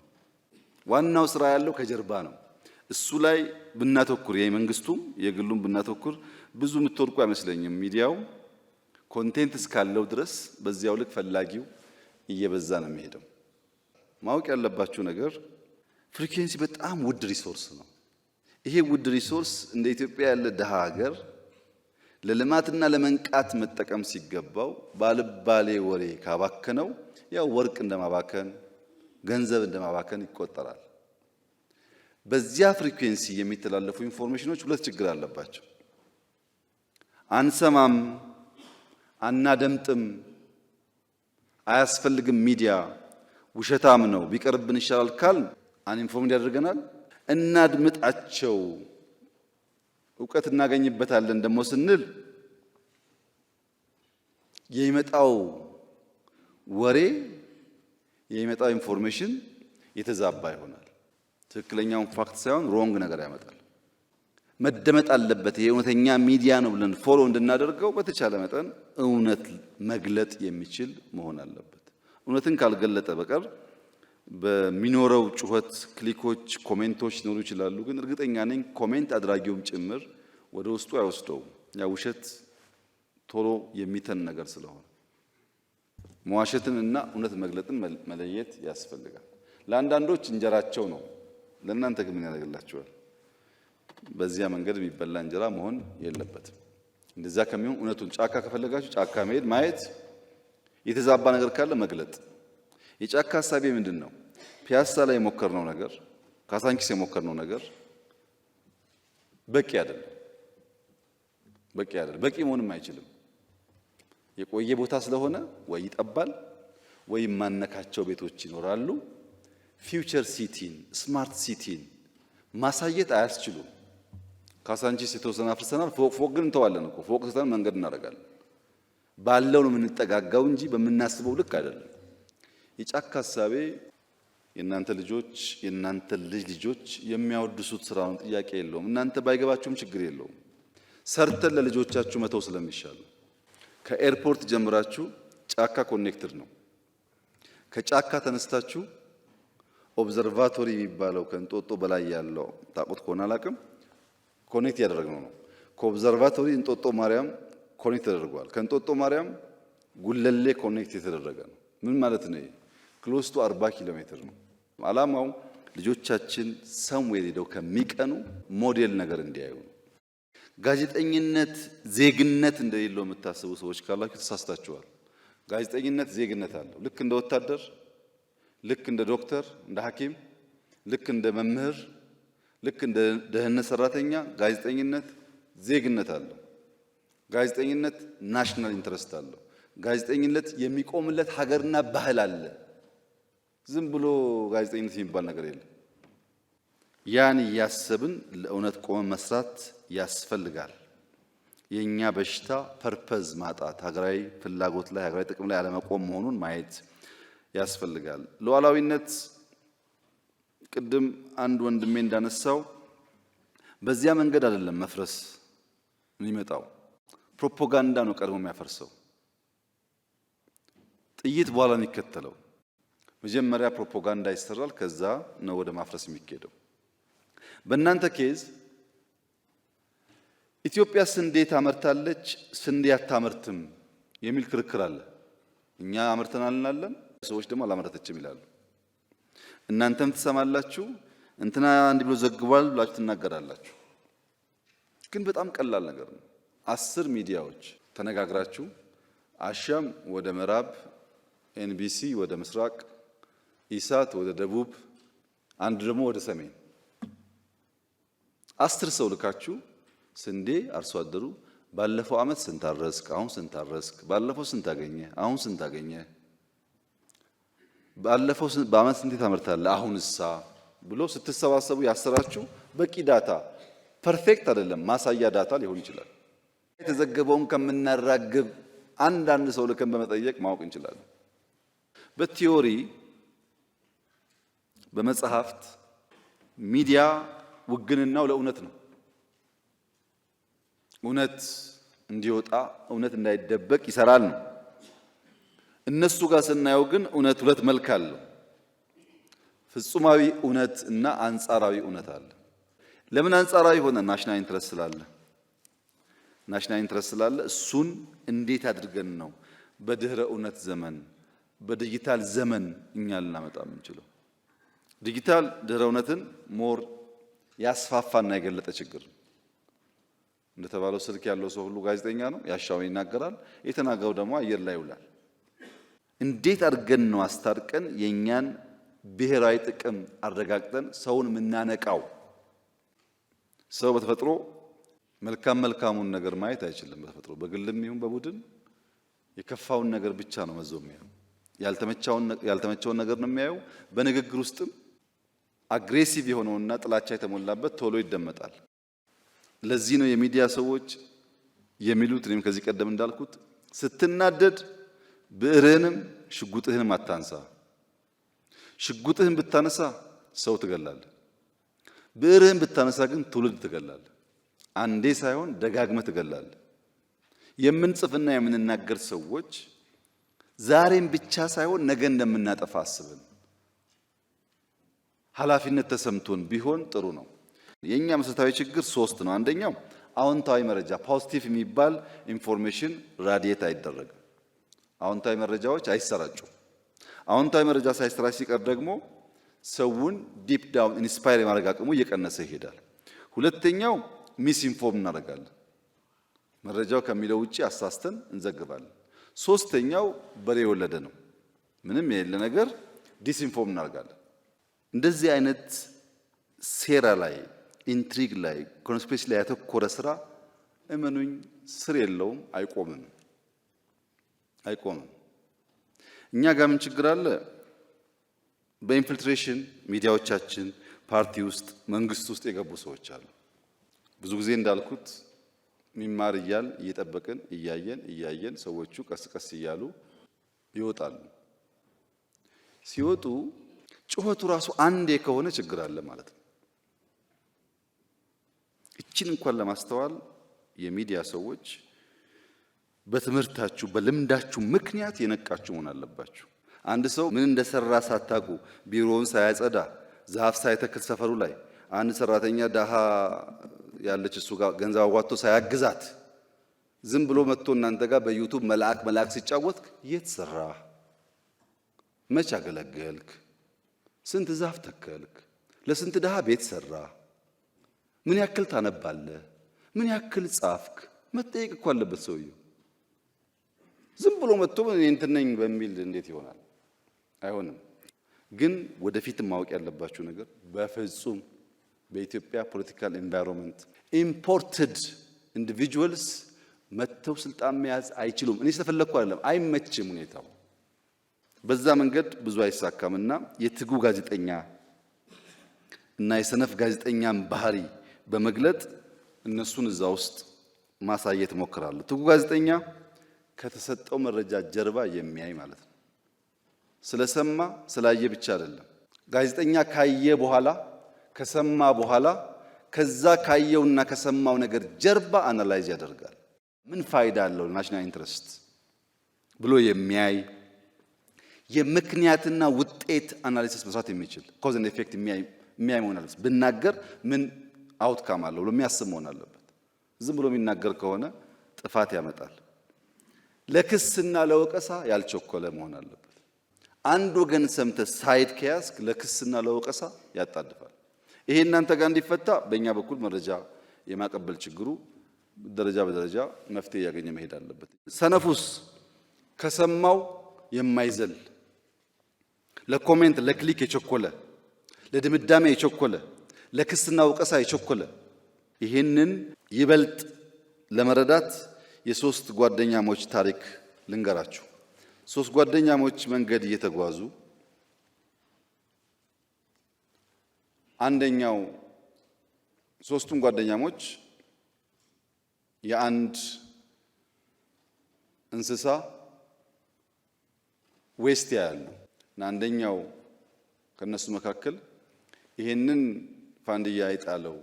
ዋናው ስራ ያለው ከጀርባ ነው። እሱ ላይ ብናተኩር የመንግስቱም የግሉም ብናተኩር ብዙ የምትወድቁ አይመስለኝም። ሚዲያው ኮንቴንት እስካለው ድረስ በዚያው ልክ ፈላጊው እየበዛ ነው የሚሄደው። ማወቅ ያለባችሁ ነገር ፍሪኩዌንሲ በጣም ውድ ሪሶርስ ነው። ይሄ ውድ ሪሶርስ እንደ ኢትዮጵያ ያለ ደሃ ሀገር ለልማትና ለመንቃት መጠቀም ሲገባው ባልባሌ ወሬ ካባከነው ያው ወርቅ እንደማባከን ገንዘብ እንደማባከን ይቆጠራል። በዚያ ፍሪኩዌንሲ የሚተላለፉ ኢንፎርሜሽኖች ሁለት ችግር አለባቸው። አንሰማም፣ አናደምጥም፣ አያስፈልግም፣ ሚዲያ ውሸታም ነው ቢቀርብን ይሻላል ካል አንኢንፎርምድ ያደርገናል። እናድምጣቸው ዕውቀት እናገኝበታለን ደግሞ ስንል የሚመጣው ወሬ የሚመጣው ኢንፎርሜሽን የተዛባ ይሆናል። ትክክለኛውን ፋክት ሳይሆን ሮንግ ነገር ያመጣል። መደመጥ አለበት። ይሄ እውነተኛ ሚዲያ ነው ብለን ፎሎ እንድናደርገው በተቻለ መጠን እውነት መግለጥ የሚችል መሆን አለበት። እውነትን ካልገለጠ በቀር በሚኖረው ጩኸት፣ ክሊኮች፣ ኮሜንቶች ሊኖሩ ይችላሉ። ግን እርግጠኛ ነኝ ኮሜንት አድራጊውም ጭምር ወደ ውስጡ አይወስደውም። ያ ውሸት ቶሎ የሚተን ነገር ስለሆነ መዋሸትን እና እውነት መግለጥን መለየት ያስፈልጋል። ለአንዳንዶች እንጀራቸው ነው፣ ለእናንተ ግን ምን ያደርግላችኋል? በዚያ መንገድ የሚበላ እንጀራ መሆን የለበትም። እንደዛ ከሚሆን እውነቱን ጫካ ከፈለጋችሁ ጫካ መሄድ ማየት፣ የተዛባ ነገር ካለ መግለጥ። የጫካ ሐሳቤ ምንድን ነው? ፒያሳ ላይ የሞከርነው ነገር፣ ካሳንቺስ የሞከርነው ነገር በቂ አይደለም። በቂ አይደለም። በቂ መሆንም አይችልም። የቆየ ቦታ ስለሆነ ወይ ይጠባል ወይ ማነካቸው ቤቶች ይኖራሉ። ፊውቸር ሲቲን ስማርት ሲቲን ማሳየት አያስችሉም። ካሳንቺስ የተወሰነ አፍርሰናል። ፎቅ ግን እንተዋለን እኮ ፎቅ ስተን መንገድ እናደርጋለን። ባለው ነው የምንጠጋጋው እንጂ በምናስበው ልክ አይደለም። የጫካ ሀሳቤ የእናንተ ልጆች የእናንተ ልጅ ልጆች የሚያወድሱት ስራውን ጥያቄ የለውም። እናንተ ባይገባችሁም ችግር የለውም። ሰርተን ለልጆቻችሁ መተው ስለሚሻል ከኤርፖርት ጀምራችሁ ጫካ ኮኔክትድ ነው። ከጫካ ተነስታችሁ ኦብዘርቫቶሪ የሚባለው ከእንጦጦ በላይ ያለው ታውቁት ከሆነ አላውቅም፣ ኮኔክት ያደረግነው ነው። ከኦብዘርቫቶሪ እንጦጦ ማርያም ኮኔክት ተደርጓል። ከእንጦጦ ማርያም ጉለሌ ኮኔክት የተደረገ ነው። ምን ማለት ነው? ክሎስ ቱ 40 ኪሎ ሜትር ነው። ዓላማው ልጆቻችን ሰምዌር ሄደው ከሚቀኑ ሞዴል ነገር እንዲያዩ ነው። ጋዜጠኝነት ዜግነት እንደሌለው የምታስቡ ሰዎች ካላችሁ ተሳስታችኋል። ጋዜጠኝነት ዜግነት አለው። ልክ እንደ ወታደር፣ ልክ እንደ ዶክተር፣ እንደ ሐኪም፣ ልክ እንደ መምህር፣ ልክ እንደ ደህንነት ሰራተኛ ጋዜጠኝነት ዜግነት አለው። ጋዜጠኝነት ናሽናል ኢንተረስት አለው። ጋዜጠኝነት የሚቆምለት ሀገርና ባህል አለ። ዝም ብሎ ጋዜጠኝነት የሚባል ነገር የለም። ያን እያሰብን ለእውነት ቆመን መስራት ያስፈልጋል። የኛ በሽታ ፐርፐዝ ማጣት፣ ሀገራዊ ፍላጎት ላይ ሀገራዊ ጥቅም ላይ አለመቆም መሆኑን ማየት ያስፈልጋል። ሉዓላዊነት ቅድም አንድ ወንድሜ እንዳነሳው በዚያ መንገድ አይደለም መፍረስ የሚመጣው። ፕሮፓጋንዳ ነው ቀድሞ የሚያፈርሰው፣ ጥይት በኋላ የሚከተለው። መጀመሪያ ፕሮፓጋንዳ ይሰራል፣ ከዛ ነው ወደ ማፍረስ የሚካሄደው። በእናንተ ኬዝ ኢትዮጵያ ስንዴ ታመርታለች፣ ስንዴ አታመርትም የሚል ክርክር አለ። እኛ አመርተናል እንላለን፣ ሰዎች ደግሞ አላመረተችም ይላሉ። እናንተም ትሰማላችሁ፣ እንትና እንዲህ ብሎ ዘግቧል ብላችሁ ትናገራላችሁ። ግን በጣም ቀላል ነገር ነው። 10 ሚዲያዎች ተነጋግራችሁ አሻም ወደ ምዕራብ፣ ኤንቢሲ ወደ ምስራቅ፣ ኢሳት ወደ ደቡብ፣ አንድ ደግሞ ወደ ሰሜን 10 ሰው ልካችሁ ስንዴ አርሶ አደሩ ባለፈው አመት ስንት አረስክ፣ አሁን ስንት አረስክ፣ ባለፈው ስንት አገኘ፣ አሁን ስንት አገኘ፣ ባለፈው በአመት ስንት ታመርታለህ፣ አሁንሳ ብሎ ስትሰባሰቡ ያሰራችሁ በቂ ዳታ፣ ፐርፌክት አይደለም ማሳያ ዳታ ሊሆን ይችላል። የተዘገበውን ከምናራግብ አንዳንድ ሰው ልከን በመጠየቅ ማወቅ እንችላለን። በቲዮሪ በመጽሐፍት ሚዲያ ውግንናው ለእውነት ነው። እውነት እንዲወጣ እውነት እንዳይደበቅ ይሰራል ነው። እነሱ ጋር ስናየው ግን እውነት ሁለት መልክ አለው። ፍጹማዊ እውነት እና አንጻራዊ እውነት አለ። ለምን አንጻራዊ ሆነ? ናሽናል ኢንትረስት ስላለ። ናሽናል ኢንትረስት ስላለ እሱን እንዴት አድርገን ነው በድህረ እውነት ዘመን በዲጂታል ዘመን እኛ ልናመጣ የምንችለው? ዲጂታል ድህረ እውነትን ሞር ያስፋፋና የገለጠ ችግር እንደተባለው ስልክ ያለው ሰው ሁሉ ጋዜጠኛ ነው፣ ያሻውን ይናገራል፣ የተናገረው ደግሞ አየር ላይ ይውላል። እንዴት አድርገን ነው አስታርቀን የኛን ብሔራዊ ጥቅም አረጋግጠን ሰውን የምናነቃው? ሰው በተፈጥሮ መልካሙን ነገር ማየት አይችልም። በተፈጥሮ በግልም ይሁን በቡድን የከፋውን ነገር ብቻ ነው መዞ የሚያየው። ያልተመቸውን ነገር ነው የሚያየው። በንግግር ውስጥም አግሬሲቭ የሆነውና ጥላቻ የተሞላበት ቶሎ ይደመጣል። ለዚህ ነው የሚዲያ ሰዎች የሚሉት፣ እኔም ከዚህ ቀደም እንዳልኩት ስትናደድ ብዕርህንም ሽጉጥህንም አታንሳ። ሽጉጥህን ብታነሳ ሰው ትገላለህ፣ ብዕርህን ብታነሳ ግን ትውልድ ትገላለህ። አንዴ ሳይሆን ደጋግመህ ትገላለህ። የምንጽፍና የምንናገር ሰዎች ዛሬም ብቻ ሳይሆን ነገ እንደምናጠፋ አስበን ኃላፊነት ተሰምቶን ቢሆን ጥሩ ነው። የኛ መሰረታዊ ችግር 3 ነው። አንደኛው አዎንታዊ መረጃ ፖዚቲቭ የሚባል ኢንፎርሜሽን ራዲየት አይደረግም። አዎንታዊ መረጃዎች አይሰራጩም። አዎንታዊ መረጃ ሳይሰራጭ ሲቀር ደግሞ ሰውን ዲፕ ዳውን ኢንስፓየር የማድረግ አቅሙ እየቀነሰ ይሄዳል። ሁለተኛው ሚስ ኢንፎርም እናደርጋለን። መረጃው ከሚለው ውጪ አሳስተን እንዘግባለን። ሶስተኛው በሬ የወለደ ነው። ምንም የሌለ ነገር ዲስኢንፎርም እናደርጋለን። እንደዚህ አይነት ሴራ ላይ ኢንትሪግ ላይ ኮንስፒሬሲ ላይ ያተኮረ ስራ እመኑኝ ስር የለውም፣ አይቆምም። እኛ ጋር ምን ችግር አለ? በኢንፊልትሬሽን ሚዲያዎቻችን ፓርቲ ውስጥ መንግስት ውስጥ የገቡ ሰዎች አሉ። ብዙ ጊዜ እንዳልኩት ሚማር እያል እየጠበቅን እያየን ሰዎቹ ቀስ ቀስ እያሉ ይወጣሉ። ሲወጡ ጩኸቱ ራሱ አንዴ ከሆነ ችግር አለ ማለት ነው። እቺን እንኳን ለማስተዋል የሚዲያ ሰዎች በትምህርታችሁ በልምዳችሁ ምክንያት የነቃችሁ መሆን አለባችሁ። አንድ ሰው ምን እንደሰራ ሳታውቁ ቢሮውን ሳያጸዳ ዛፍ ሳይተክል ሰፈሩ ላይ አንድ ሰራተኛ ዳሃ ያለች እሱ ጋር ገንዘብ አዋጥቶ ሳያግዛት ዝም ብሎ መጥቶ እናንተ ጋር በዩቲዩብ መልአክ ሲጫወት የት ሰራ? መች አገለገልክ? ስንት ዛፍ ተከልክ? ለስንት ዳሃ ቤት ሰራ? ምን ያክል ታነባለህ? ምን ያክል ጻፍክ? መጠየቅ እኮ አለበት ሰውየው። ዝም ብሎ መጥቶ እኔ እንትን ነኝ በሚል እንዴት ይሆናል? አይሆንም። ግን ወደፊት ማወቅ ያለባችሁ ነገር በፍጹም በኢትዮጵያ ፖለቲካል ኤንቫይሮንመንት ኢምፖርትድ ኢንዲቪጁዋልስ መጥተው ስልጣን መያዝ አይችሉም። እኔ ስለፈለኩ አይደለም፣ አይመችም ሁኔታው። በዛ መንገድ ብዙ አይሳካምና የትጉ ጋዜጠኛ እና የሰነፍ ጋዜጠኛን ባህሪ በመግለጥ እነሱን እዛ ውስጥ ማሳየት ሞክራለሁ። ትጉ ጋዜጠኛ ከተሰጠው መረጃ ጀርባ የሚያይ ማለት ነው። ስለሰማ ስላየ ብቻ አይደለም። ጋዜጠኛ ካየ በኋላ ከሰማ በኋላ ከዛ ካየውና ከሰማው ነገር ጀርባ አናላይዝ ያደርጋል። ምን ፋይዳ አለው ናሽናል ኢንትረስት ብሎ የሚያይ የምክንያትና ውጤት አናሊሲስ መስራት የሚችል ኮዝ ኤንድ ኢፌክት የሚያይ መሆን አለበት። ብናገር ምን አውትካም አለው ብሎ የሚያስብ መሆን አለበት። ዝም ብሎ የሚናገር ከሆነ ጥፋት ያመጣል። ለክስና ለወቀሳ ያልቸኮለ መሆን አለበት። አንድ ወገን ሰምተ ሳይድ ከያዝክ ለክስና ለወቀሳ ያጣድፋል። ይሄ እናንተ ጋር እንዲፈታ በእኛ በኩል መረጃ የማቀበል ችግሩ ደረጃ በደረጃ መፍትሄ ያገኘ መሄድ አለበት። ሰነፉስ ከሰማው የማይዘል ለኮሜንት ለክሊክ የቸኮለ ለድምዳሜ የቸኮለ ለክስና ወቀሳ የቸኮለ ይህንን ይበልጥ ለመረዳት የሶስት ጓደኛሞች ታሪክ ልንገራችሁ። ሶስት ጓደኛሞች መንገድ እየተጓዙ አንደኛው ሶስቱም ጓደኛሞች የአንድ እንስሳ ዌስት ያያሉ እና አንደኛው ከነሱ መካከል ይሄንን ፋንድያ የጣለው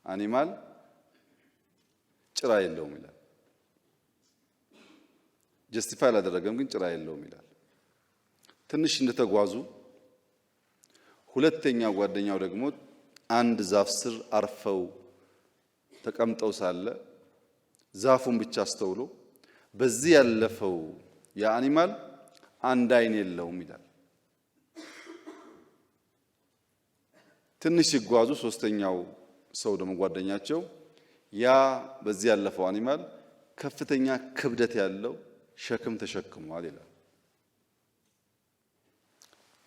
አኒማል ጭራ የለውም ይላል። ጀስቲፋይ አላደረገም፣ ግን ጭራ የለውም ይላል። ትንሽ እንደተጓዙ ሁለተኛው ጓደኛው ደግሞ አንድ ዛፍ ስር አርፈው ተቀምጠው ሳለ ዛፉን ብቻ አስተውሎ በዚህ ያለፈው የአኒማል አንድ አይን የለውም ይላል። ትንሽ ሲጓዙ ሶስተኛው ሰው ደግሞ ጓደኛቸው ያ በዚህ ያለፈው አኒማል ከፍተኛ ክብደት ያለው ሸክም ተሸክሟል ይላል።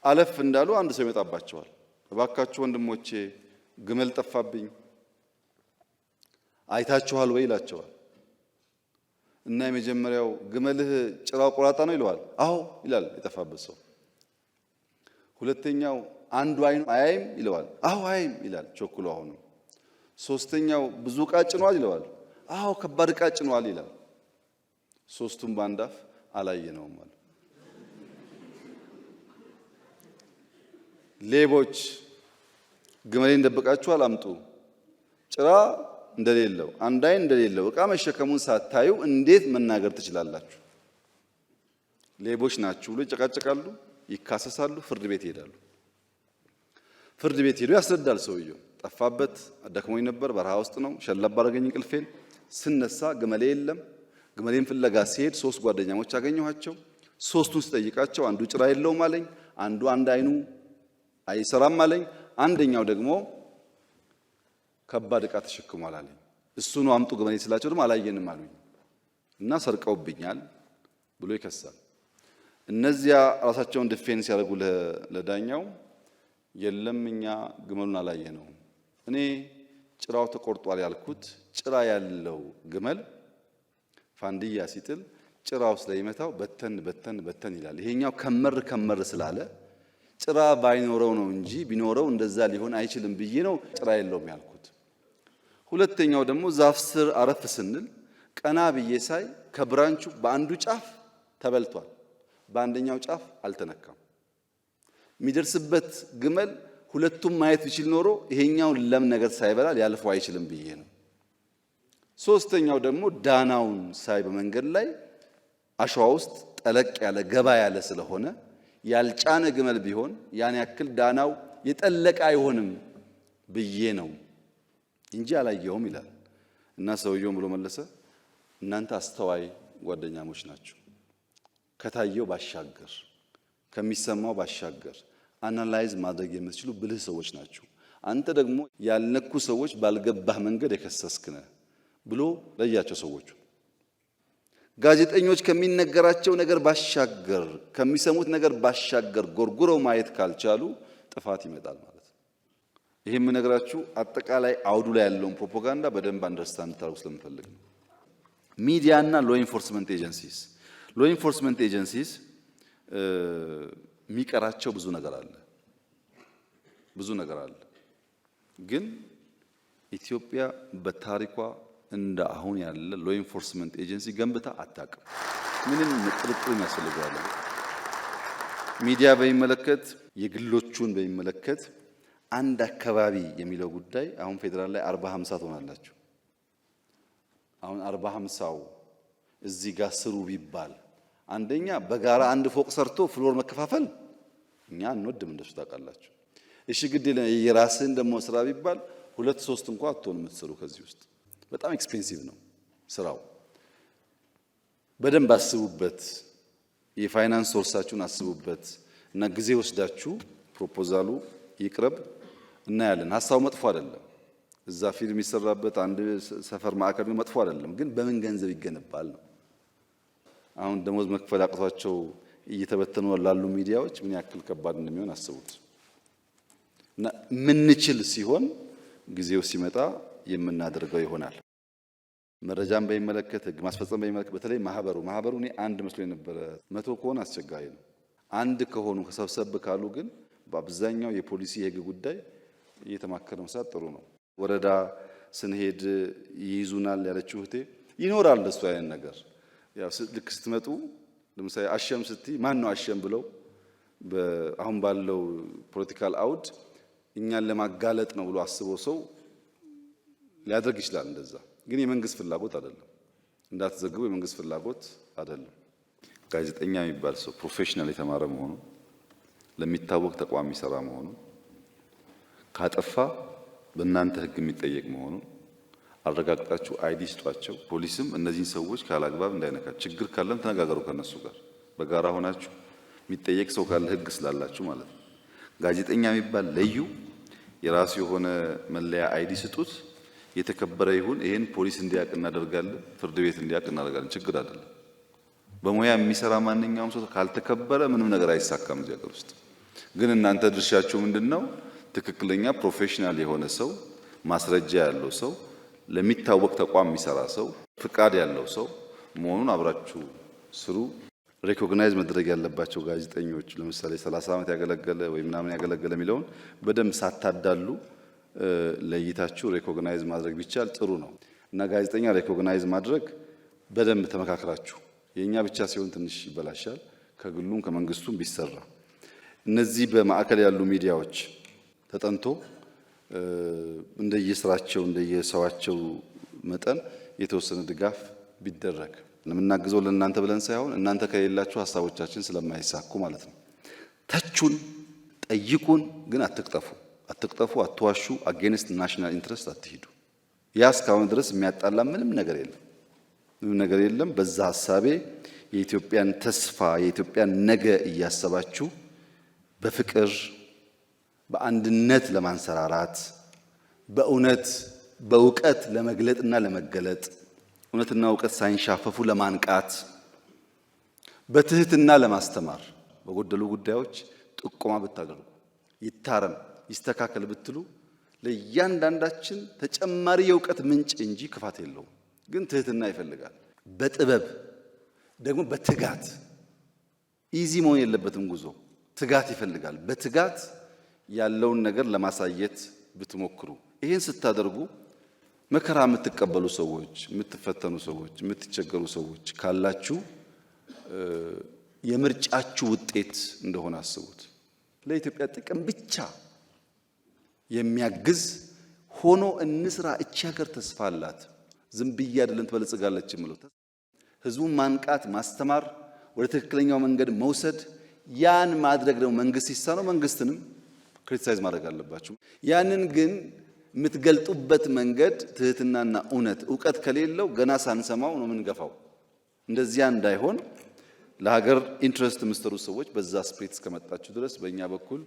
አለፍ እንዳሉ አንድ ሰው ይመጣባቸዋል። እባካችሁ ወንድሞቼ ግመል ጠፋብኝ አይታችኋል ወይ ይላቸዋል። እና የመጀመሪያው ግመልህ ጭራው ቆራጣ ነው ይለዋል። አዎ ይላል የጠፋበት ሰው። ሁለተኛው አንዱ አይኑ አያይም ይለዋል። አዎ አያይም ይላል ቸኩሎ አሁንም። ሶስተኛው ብዙ ዕቃ ጭኗል ይለዋል። አዎ ከባድ ዕቃ ጭኗል ይላል። ሶስቱም ባንዳፍ አላየነውም አሉ። ሌቦች ግመሌን ደብቃችኋል አምጡ፣ ጭራ እንደሌለው አንድ አይን እንደሌለው ዕቃ መሸከሙን ሳታዩ እንዴት መናገር ትችላላችሁ? ሌቦች ናችሁ ብሎ ይጨቃጨቃሉ፣ ይካሰሳሉ፣ ፍርድ ቤት ይሄዳሉ። ፍርድ ቤት ሄዶ ያስረዳል ሰውየው። ጠፋበት፣ አደክሞኝ ነበር፣ በረሃ ውስጥ ነው፣ ሸለብ አደረገኝ እንቅልፌን፣ ስነሳ ግመሌ የለም። ግመሌን ፍለጋ ሲሄድ ሶስት ጓደኛሞች አገኘኋቸው። ሶስቱን ስጠይቃቸው አንዱ ጭራ የለውም አለኝ፣ አንዱ አንድ አይኑ አይሰራም አለኝ፣ አንደኛው ደግሞ ከባድ ዕቃ ተሸክሟል አለኝ። እሱ ነው አምጡ ግመሌ ስላቸው ደግሞ አላየንም አሉኝ እና ሰርቀውብኛል ብሎ ይከሳል። እነዚያ ራሳቸውን ዲፌንስ ያደርጉ ለዳኛው የለም እኛ ግመሉን አላየነውም፣ እኔ ጭራው ተቆርጧል ያልኩት ጭራ ያለው ግመል ፋንዲያ ሲጥል ጭራው ስለይመታው በተን በተን በተን ይላል። ይሄኛው ከመር ስላለ ጭራ ባይኖረው ነው እንጂ ቢኖረው እንደዛ ሊሆን አይችልም ብዬ ነው ጭራ የለውም ያልኩት። ሁለተኛው ደግሞ ዛፍ ስር አረፍ ስንል ቀና ብዬ ሳይ ከብራንቹ በአንዱ ጫፍ ተበልቷል፣ በአንደኛው ጫፍ አልተነካም። የሚደርስበት ግመል ሁለቱም ማየት ቢችል ኖሮ ይሄኛው ለም ነገር ሳይበላ ሊያልፈው አይችልም ብዬ ነው። ሶስተኛው ደግሞ ዳናውን ሳይ በመንገድ ላይ አሸዋ ውስጥ ጠለቅ ያለ ገባ ያለ ስለሆነ ያልጫነ ግመል ቢሆን ያን ያክል ዳናው የጠለቀ አይሆንም ብዬ ነው እንጂ አላየውም ይላል። እና ሰውየው ብሎ መለሰ፣ እናንተ አስተዋይ ጓደኛሞች ናችሁ። ከታየው ባሻገር ከሚሰማው ባሻገር አናላይዝ ማድረግ የምትችሉ ብልህ ሰዎች ናችሁ። አንተ ደግሞ ያልነኩ ሰዎች ባልገባህ መንገድ የከሰስክ ነህ ብሎ ለያቸው ሰዎቹ። ጋዜጠኞች ከሚነገራቸው ነገር ባሻገር ከሚሰሙት ነገር ባሻገር ጎርጉረው ማየት ካልቻሉ ጥፋት ይመጣል ማለት ነው። ይሄም ነገራችሁ አጠቃላይ አውዱ ላይ ያለውን ፕሮፓጋንዳ በደንብ አንደርስታንድ ታርጉ ስለምፈልግ ነው። ሚዲያና ሎ ኢንፎርስመንት ኤጀንሲስ የሚቀራቸው ብዙ ነገር አለ። ግን ኢትዮጵያ በታሪኳ እንደ አሁን ያለ ሎ ኢንፎርስመንት ኤጀንሲ ገንብታ አታውቅም። ምንም ጥርጥር ያስፈልጋል። ሚዲያ በሚመለከት የግሎቹን በሚመለከት አንድ አካባቢ የሚለው ጉዳይ አሁን ፌደራል ላይ 40-50 ትሆናላችሁ። አሁን 40-50ው እዚህ ጋር ስሩ ቢባል አንደኛ በጋራ አንድ ፎቅ ሰርቶ ፍሎር መከፋፈል እኛ እንወድም እንደሱ ታውቃላችሁ። እሺ ግድ የራስህን ደግሞ ስራ ቢባል 2-3 እንኳን አትሆን የምትሰሩ ከዚህ ውስጥ በጣም ኤክስፔንሲቭ ነው ስራው። በደንብ አስቡበት፣ የፋይናንስ ሶርሳችሁን አስቡበት እና ጊዜ ወስዳችሁ ፕሮፖዛሉ ይቅረብ እናያለን። ሐሳቡ መጥፎ አይደለም። እዛ ፊልም ይሰራበት አንድ ሰፈር ማዕከል መጥፎ አይደለም። ግን በምን ገንዘብ ይገነባል ነው። አሁን ደሞዝ መክፈል አቅቷቸው እየተበተኑ ላሉ ሚዲያዎች ምን ያክል ከባድ እንደሚሆን አስቡት። እና ምንችል ሲሆን ጊዜው ሲመጣ የምናደርገው ይሆናል። መረጃን በሚመለከት ህግ ማስፈጸም በሚመለከት በተለይ ማህበሩ እኔ አንድ መስሎ የነበረ 100 ከሆነ አስቸጋሪ ነው። አንድ ከሆኑ ከሰብሰብ ካሉ ግን በአብዛኛው የፖሊሲ የህግ ጉዳይ እየተማከረ መስራት ጥሩ ነው። ወረዳ ስንሄድ ይይዙናል ያለችው እህቴ ይኖራል እንደሱ አይነት ነገር። ያው ልክ ስትመጡ ለምሳሌ አሸም ስትይ ማን ነው አሸም ብለው አሁን ባለው ፖለቲካል አውድ እኛን ለማጋለጥ ነው ብሎ አስበው ሰው ሊያደርግ ይችላል። እንደዛ ግን የመንግስት ፍላጎት አይደለም። እንዳትዘግቡ የመንግስት ፍላጎት አይደለም። ጋዜጠኛ የሚባል ሰው ፕሮፌሽናል የተማረ መሆኑ ለሚታወቅ ተቋም የሚሰራ መሆኑ ካጠፋ በእናንተ ህግ የሚጠየቅ መሆኑ አረጋግጣችሁ አይዲ ስጧቸው። ፖሊስም እነዚህን ሰዎች ካላግባብ እንዳይነካ፣ ችግር ካለም ተነጋገሩ ከነሱ ጋር በጋራ ሆናችሁ የሚጠየቅ ሰው ካለ ህግ ስላላችሁ ማለት ነው። ጋዜጠኛ የሚባል ለዩ፣ የራሱ የሆነ መለያ አይዲ ስጡት፣ የተከበረ ይሁን። ይሄን ፖሊስ እንዲያውቅ እናደርጋለን፣ ፍርድ ቤት እንዲያውቅ እናደርጋለን። ችግር አይደለም። በሙያ የሚሰራ ማንኛውም ሰው ካልተከበረ ምንም ነገር አይሳካም እዚህ ሀገር ውስጥ። ግን እናንተ ድርሻችሁ ምንድነው? ትክክለኛ ፕሮፌሽናል የሆነ ሰው፣ ማስረጃ ያለው ሰው፣ ለሚታወቅ ተቋም የሚሰራ ሰው፣ ፍቃድ ያለው ሰው መሆኑን አብራችሁ ስሩ። ሪኮግናይዝ መድረግ ያለባቸው ጋዜጠኞች ለምሳሌ 30 ዓመት ያገለገለ ወይ ምናምን ያገለገለ የሚለውን በደንብ ሳታዳሉ ለይታችሁ ሪኮግናይዝ ማድረግ ቢቻል ጥሩ ነው። እና ጋዜጠኛ ሪኮግናይዝ ማድረግ በደንብ ተመካክራችሁ፣ የኛ ብቻ ሲሆን ትንሽ ይበላሻል። ከግሉም ከመንግስቱም ቢሰራ እነዚህ በማዕከል ያሉ ሚዲያዎች ተጠንቶ እንደየስራቸው እንደየሰዋቸው መጠን የተወሰነ ድጋፍ ቢደረግ ለምናግዘው ለእናንተ ብለን ሳይሆን እናንተ ከሌላችሁ ሐሳቦቻችን ስለማይሳኩ ማለት ነው። ተቹን፣ ጠይቁን፣ ግን አትቅጠፉ፣ አትዋሹ፣ አጌንስት ናሽናል ኢንትረስት አትሂዱ። ያ እስካሁን ድረስ የሚያጣላ ምንም ነገር የለም። በዛ ሐሳቤ የኢትዮጵያን ተስፋ የኢትዮጵያን ነገ እያሰባችሁ በፍቅር በአንድነት ለማንሰራራት በእውነት በእውቀት ለመግለጥና ለመገለጥ እውነትና እውቀት ሳይንሻፈፉ ለማንቃት በትህትና ለማስተማር በጎደሉ ጉዳዮች ጥቆማ ብታደርጉ ይታረም ይስተካከል ብትሉ ለእያንዳንዳችን ተጨማሪ የእውቀት ምንጭ እንጂ ክፋት የለውም። ግን ትህትና ይፈልጋል። በጥበብ ደግሞ በትጋት ኢዚ መሆን የለበትም ጉዞ ትጋት ይፈልጋል። በትጋት ያለውን ነገር ለማሳየት ብትሞክሩ ይህን ስታደርጉ መከራ የምትቀበሉ ሰዎች፣ የምትፈተኑ ሰዎች፣ የምትቸገሩ ሰዎች ካላችሁ የምርጫችሁ ውጤት እንደሆነ አስቡት። ለኢትዮጵያ ጥቅም ብቻ የሚያግዝ ሆኖ እንስራ። እቺ ሀገር ተስፋ አላት። ዝም ብዬ አይደለም ትበለጽጋለች የምለው። ህዝቡን ማንቃት፣ ማስተማር፣ ወደ ትክክለኛው መንገድ መውሰድ፣ ያን ማድረግ ደግሞ መንግስት ሲሳነው መንግስትንም ክሪቲሳይዝ ማድረግ አለባችሁ። ያንን ግን የምትገልጡበት መንገድ ትህትናና እውቀት ከሌለው ገና ሳንሰማው ነው የምንገፋው። እንደዚያ እንዳይሆን ለሀገር ኢንትረስት የምትሰሩ ሰዎች በዛ ስፕሪት እስከመጣችሁ ድረስ በእኛ በኩል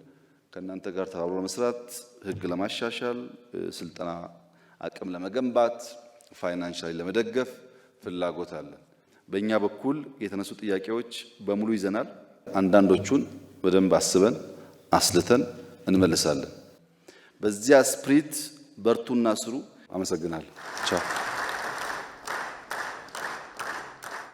ከእናንተ ጋር ተባብሮ መስራት፣ ህግ ለማሻሻል፣ ስልጠና አቅም ለመገንባት፣ ፋይናንሻሊ ለመደገፍ ፍላጎት አለን። በእኛ በኩል የተነሱ ጥያቄዎች በሙሉ ይዘናል። አንዳንዶቹን በደንብ አስበን አስልተን እንመልሳለን። በዚያ ስፕሪት በርቱና ስሩ። አመሰግናለሁ። ቻው።